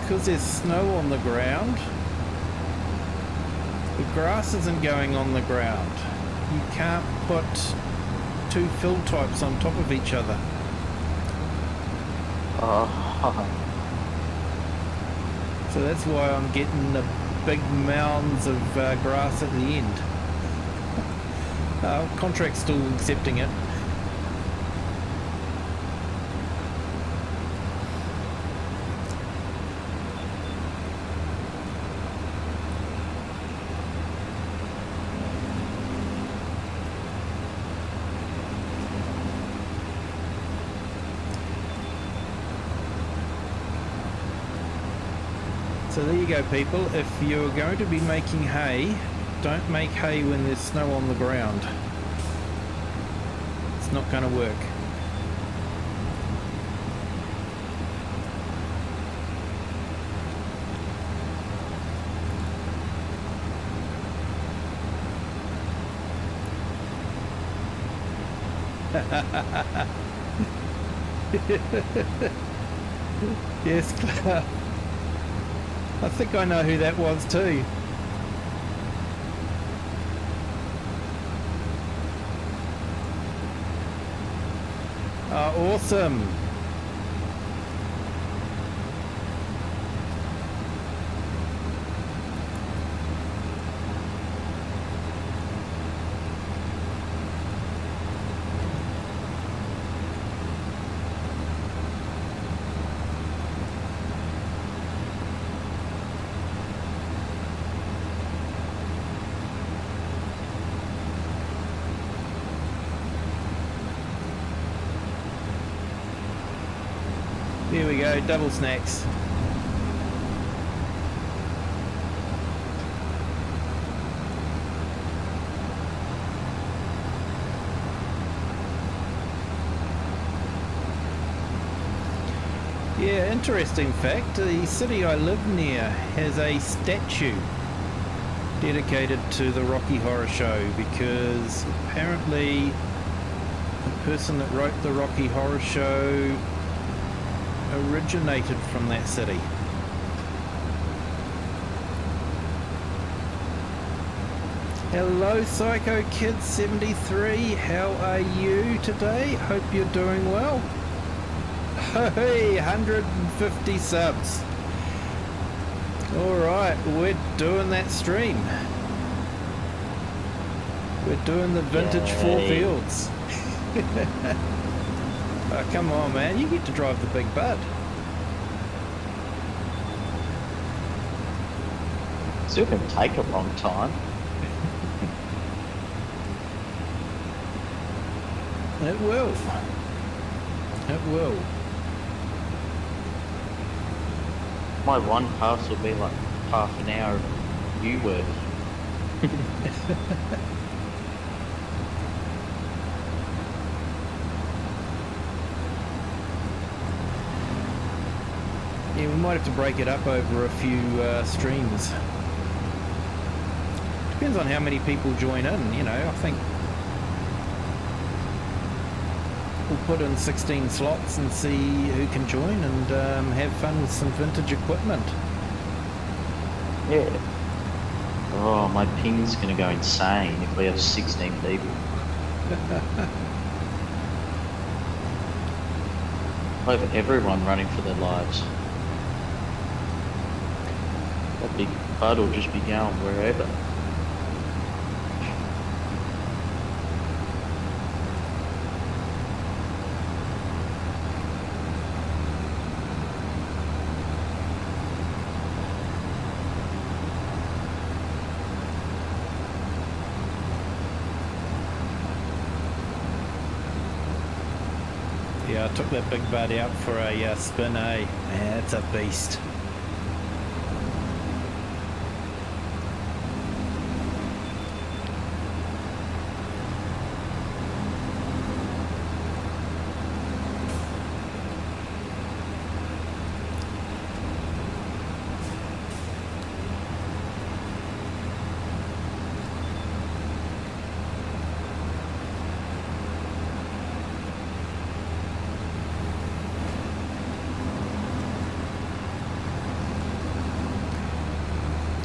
Because there's snow on the ground, the grass isn't going on the ground. You can't put two fill types on top of each other. So that's why I'm getting the big mounds of grass at the end. Contract's still accepting it. So there you go, people. If you're going to be making hay, don't make hay when there's snow on the ground. It's not going to work. Yes, Clark. I think I know who that was too. Awesome. There we go, double snacks. Yeah, interesting fact, the city I live near has a statue dedicated to the Rocky Horror Show because apparently the person that wrote the Rocky Horror Show originated from that city. Hello Psycho Kid 73, how are you today? Hope you're doing well. Hey, 150 subs. Alright, we're doing that stream. We're doing the vintage Four Fields. Oh, come on, man. You get to drive the big bud. Still going to take a long time. It will. It will. My one pass will be like half an hour of you work. Yeah, we might have to break it up over a few streams. Depends on how many people join in, you know. I think we'll put in 16 slots and see who can join and have fun with some vintage equipment. Yeah. Oh, my ping's going to go insane if we have 16 people. I have everyone running for their lives. That big bud will just be going wherever. Yeah, I took that big bud out for a spin, eh? Man, it's a beast.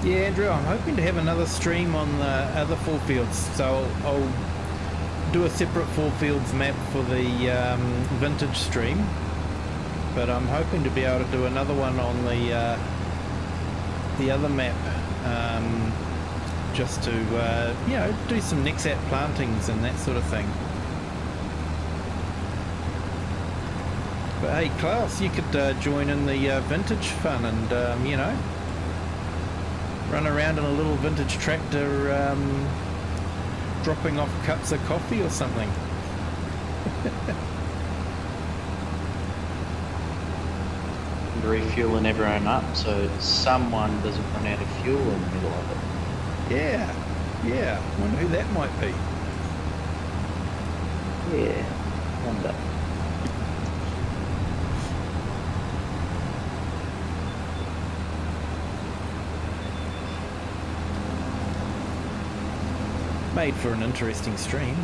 Yeah, Andrew, I'm hoping to have another stream on the other four fields, so I'll do a separate four fields map for the vintage stream, but I'm hoping to be able to do another one on the other map, just to you know, do some next out plantings and that sort of thing. But hey, Klaus, you could join in the vintage fun and you know, run around in a little vintage tractor, dropping off cups of coffee or something. Refueling everyone up so someone doesn't run out of fuel in the middle of it. Yeah. Wonder who that might be. Yeah, wonder. Made for an interesting stream.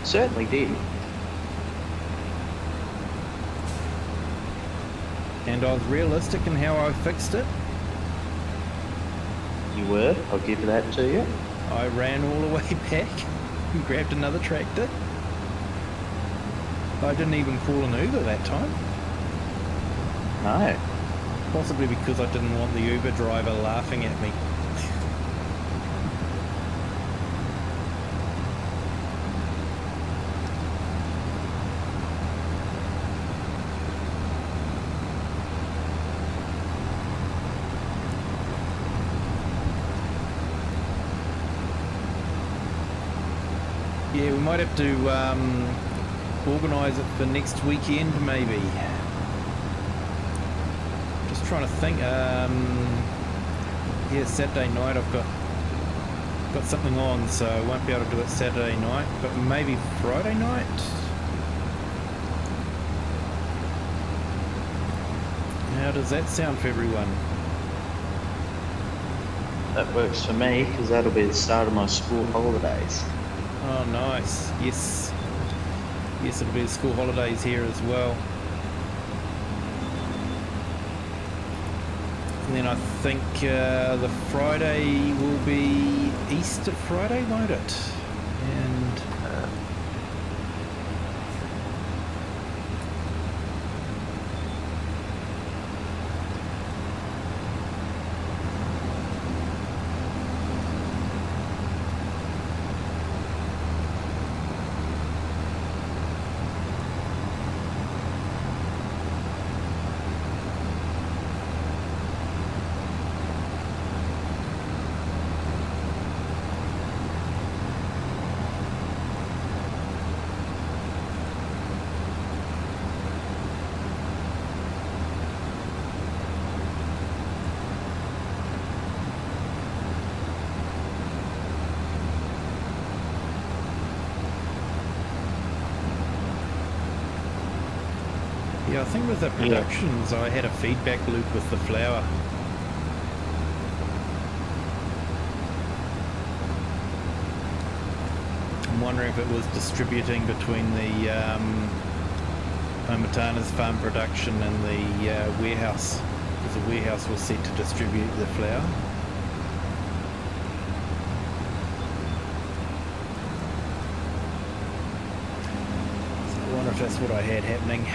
Certainly did. And I was realistic in how I fixed it. You were, I'll give that to you. I ran all the way back and grabbed another tractor. I didn't even call an Uber that time. No. Possibly because I didn't want the Uber driver laughing at me. Yeah, we might have to organise it for next weekend, maybe. Just trying to think. Yeah, Saturday night I've got something on, so I won't be able to do it Saturday night, but maybe Friday night. How does that sound for everyone? That works for me because that'll be the start of my school holidays. Oh, nice. Yes. Yes, it'll be the school holidays here as well. And then I think the Friday will be Easter Friday, won't it? And yeah, I think with the productions, I had a feedback loop with the flour. I'm wondering if it was distributing between the Omatana's farm production and the warehouse, because the warehouse was set to distribute the flour. So I wonder if that's what I had happening.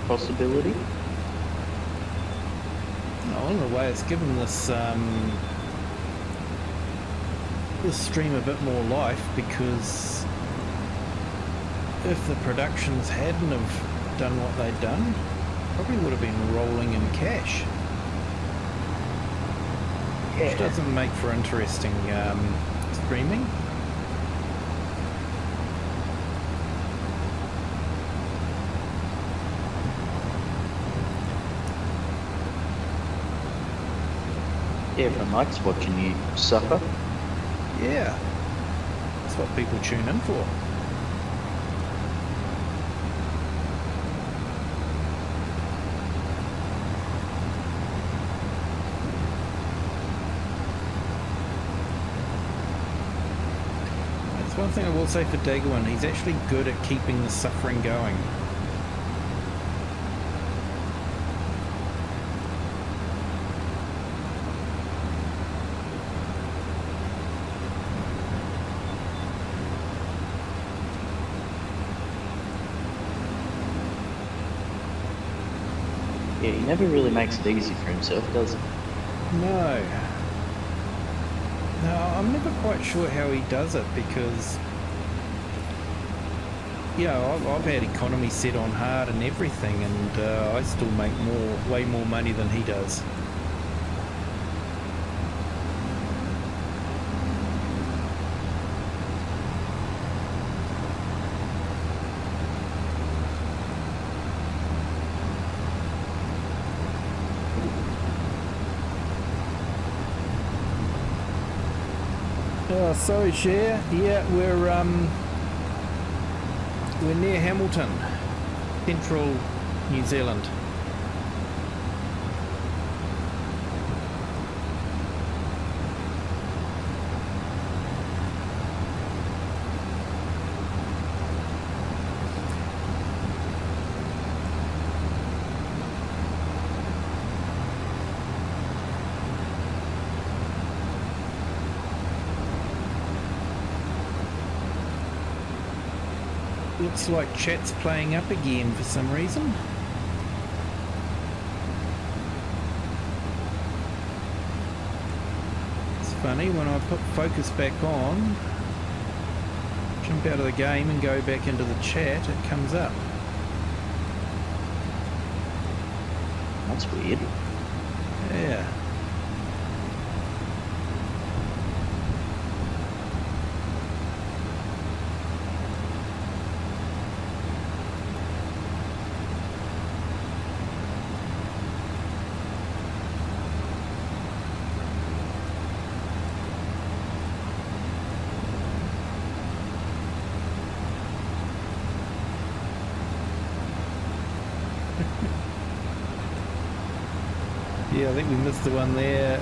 Possibility? Oh, in a way, it's given this this stream a bit more life, because if the productions hadn't have done what they'd done, probably would have been rolling in cash. Which doesn't make for interesting streaming. Everyone likes watching you suffer. Yeah, that's what people tune in for. That's One thing I will say for Dagwin, he's actually good at keeping the suffering going. Yeah, he never really makes it easy for himself, does he? No. No, I'm never quite sure how he does it because, you know, I've had economy set on hard and everything, and I still make way more money than he does. Oh, sorry, Cher. Yeah, we're near Hamilton, central New Zealand. Looks like chat's playing up again for some reason. It's funny, when I put focus back on, jump out of the game and go back into the chat, it comes up. That's weird. Yeah. Yeah, I think we missed the one there.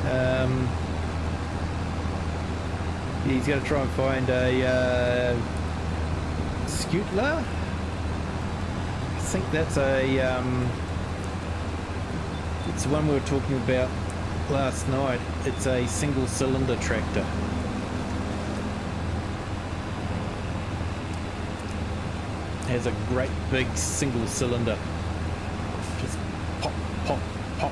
He's going to try and find a Scutler. I think that's it's the one we were talking about last night. It's a single cylinder tractor. Has a great big single cylinder. Just pop, pop, pop.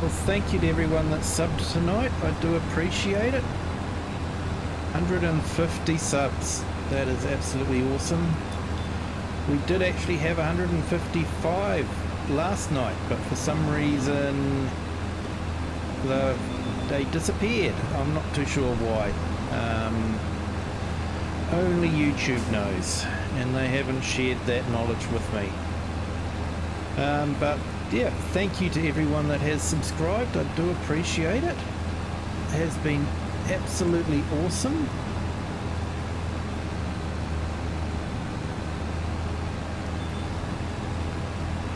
Well, thank you to everyone that subbed tonight. I do appreciate it. 150 subs. That is absolutely awesome. We did actually have 155 last night, but for some reason they disappeared. I'm not too sure why. Only YouTube knows, and they haven't shared that knowledge with me. But yeah, thank you to everyone that has subscribed. I do appreciate it. It has been absolutely awesome.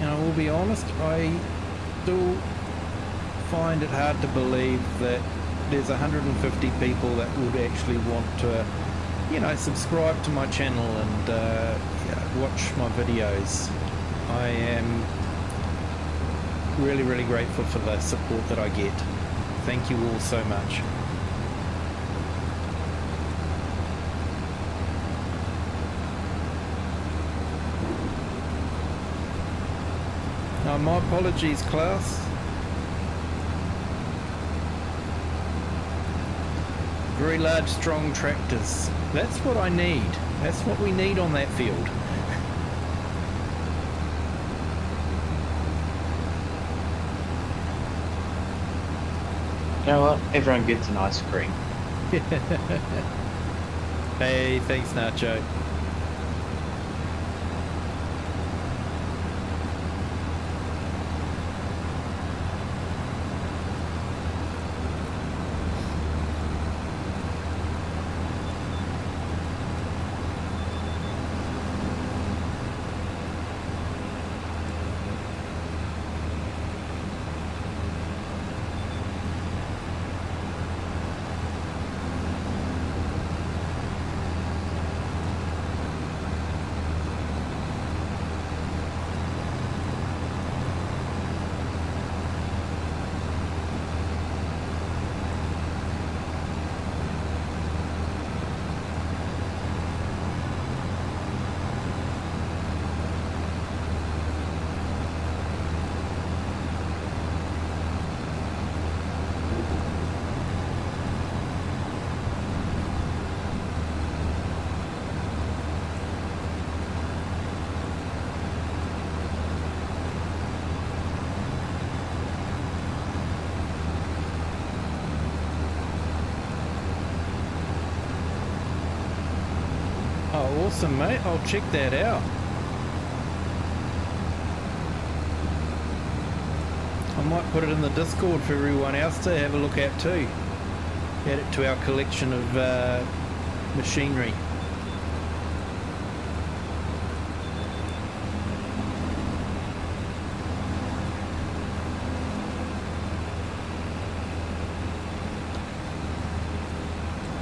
And I will be honest, I still find it hard to believe that there's 150 people that would actually want to, you know, subscribe to my channel and watch my videos. I am really grateful for the support that I get. Thank you all so much. Oh, my apologies, class. Very large, strong tractors. That's what I need. That's what we need on that field. You know what? Everyone gets an ice cream. Hey, thanks, Nacho. Oh, awesome, mate. I'll check that out. I might put it in the Discord for everyone else to have a look at too. Add it to our collection of machinery.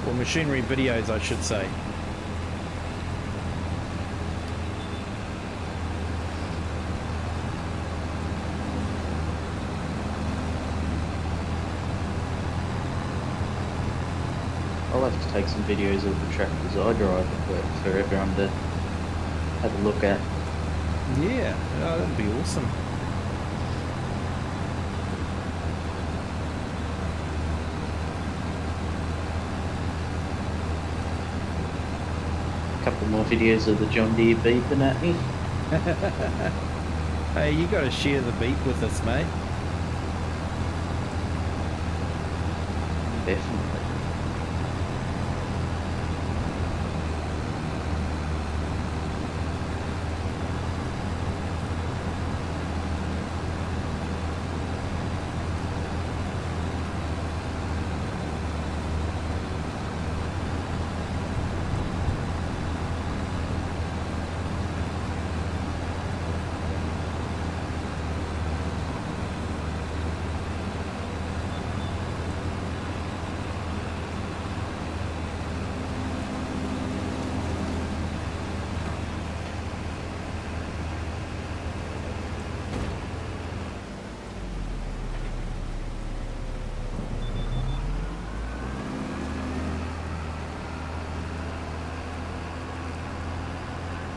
Or machinery videos, I should say. I'll have to take some videos of the tractors I drive for everyone to have a look at. Yeah, oh, that'd be awesome. A couple more videos of the John Deere beeping at me. Hey, you got to share the beep with us, mate. Definitely.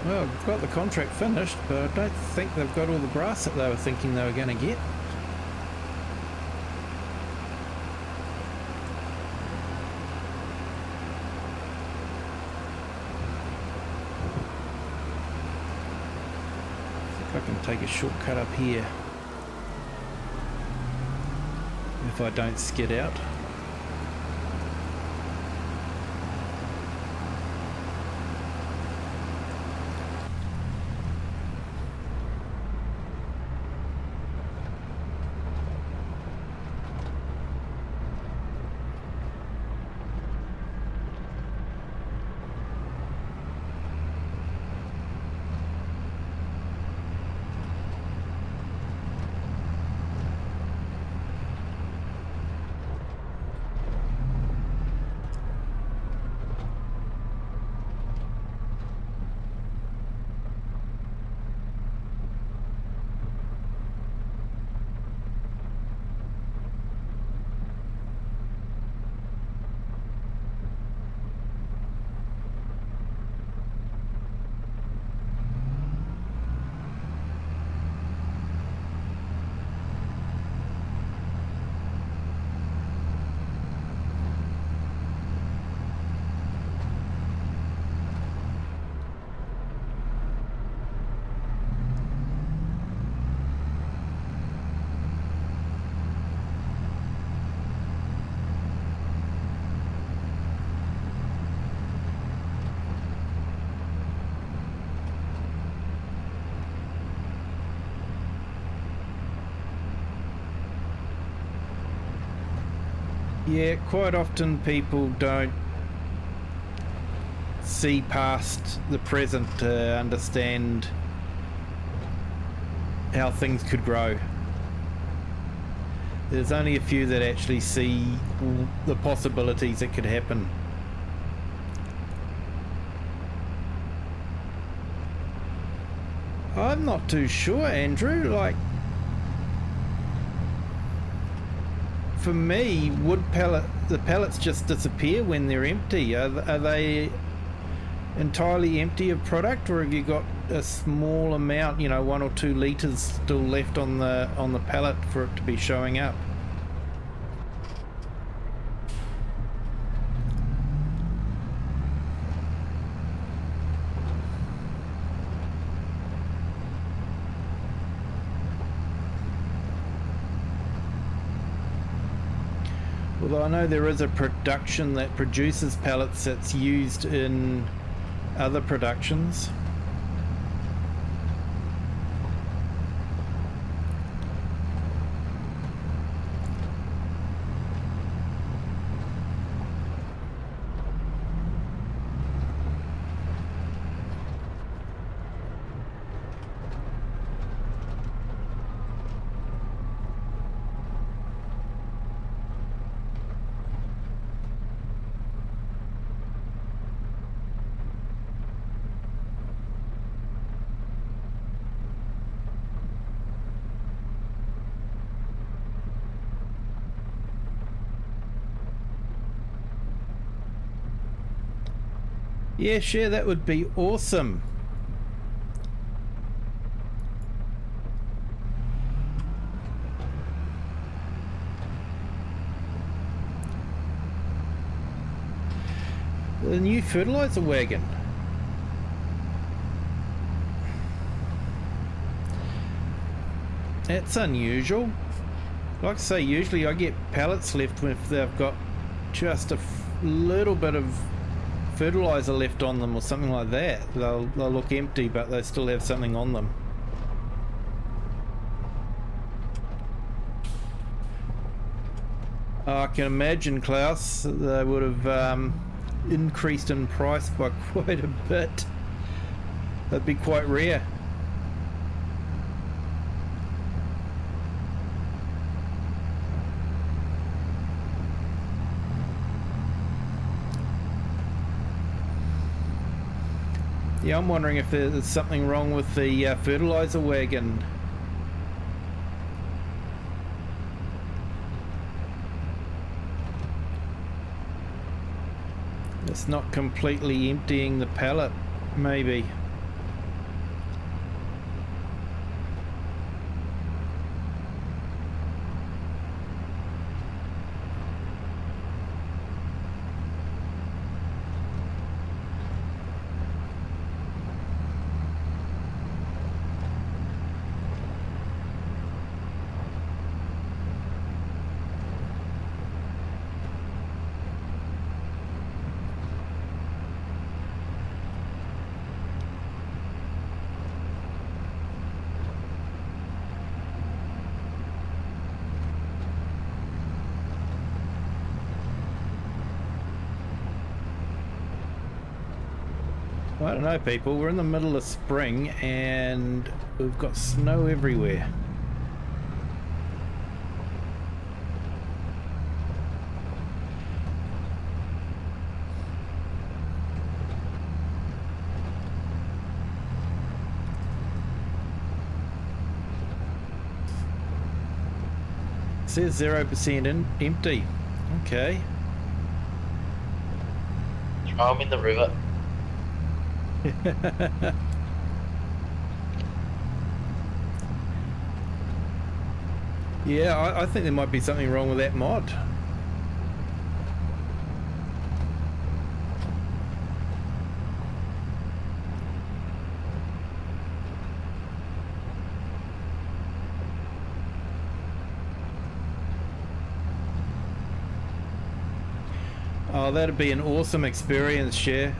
Well, we've got the contract finished, but I don't think they've got all the brass that they were thinking they were going to get. I think I can take a shortcut up here if I don't skid out. Yeah, quite often people don't see past the present to understand how things could grow. There's only a few that actually see the possibilities that could happen. I'm not too sure, Andrew. Like, for me, the pallets just disappear when they're empty. Are they entirely empty of product, or have you got a small amount, 1 or 2 litres still left on the pallet for it to be showing up? Although I know there is a production that produces pallets that's used in other productions. Yeah, sure, that would be awesome. The new fertilizer wagon. That's unusual. Like I say, usually I get pallets left if they've got just a little bit of fertilizer left on them or something like that. They'll look empty, but they still have something on them. I can imagine, Klaus, they would have increased in price by quite a bit. That'd be quite rare. Yeah, I'm wondering if there's something wrong with the fertilizer wagon. It's not completely emptying the pallet, maybe. I don't know, people. We're in the middle of spring and we've got snow everywhere. It says 0% empty. Okay. Throw them in the river. Yeah, I think there might be something wrong with that mod. Oh, that'd be an awesome experience, Cher.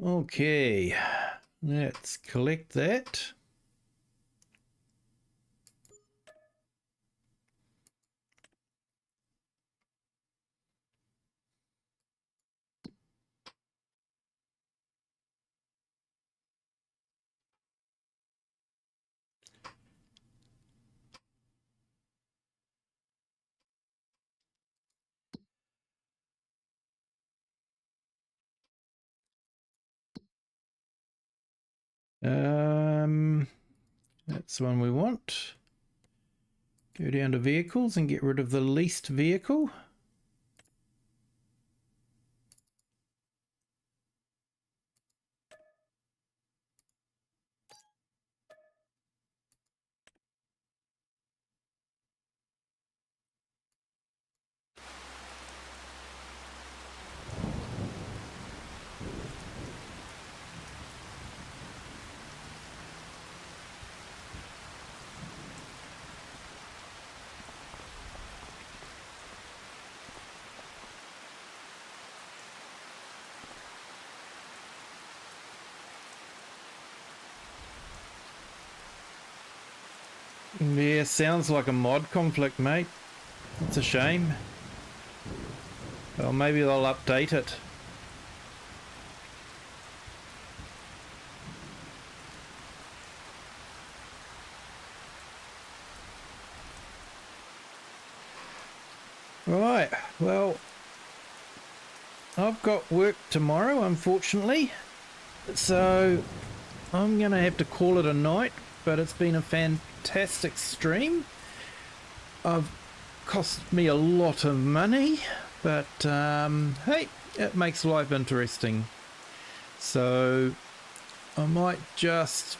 Okay, let's collect that. That's the one we want. Go down to vehicles and get rid of the leased vehicle. Yeah, sounds like a mod conflict, mate. It's a shame. Well, maybe they'll update it. Right, well, I've got work tomorrow, unfortunately, so I'm gonna have to call it a night, but it's been a fantastic stream. Cost me a lot of money, but hey, it makes life interesting. So I might just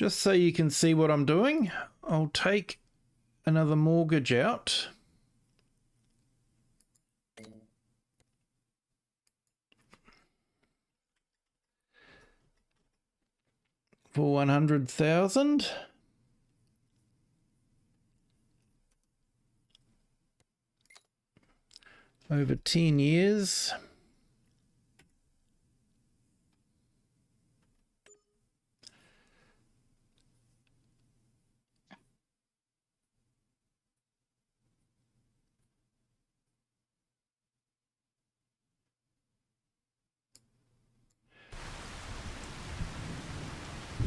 so you can see what I'm doing, I'll take another mortgage out. For 100,000. Over 10 years.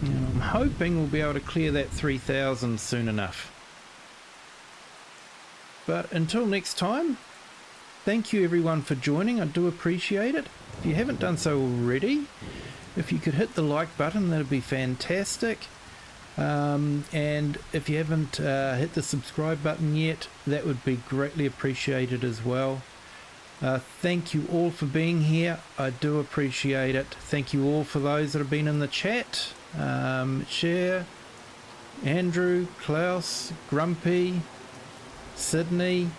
I'm hoping we'll be able to clear that 3,000 soon enough. But until next time, thank you everyone for joining. I do appreciate it. If you haven't done so already, if you could hit the like button, that'd be fantastic. And if you haven't hit the subscribe button yet, that would be greatly appreciated as well. Thank you all for being here. I do appreciate it. Thank you all for those that have been in the chat. Cher, Andrew, Klaus, Grumpy, Sydney,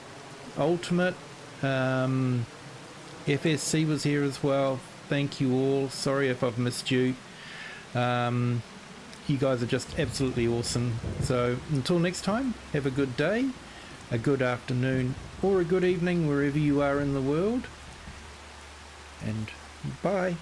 Ultimate, FSC was here as well. Thank you all. Sorry if I've missed you. You guys are just absolutely awesome. So until next time, have a good day, a good afternoon, or a good evening wherever you are in the world. And bye.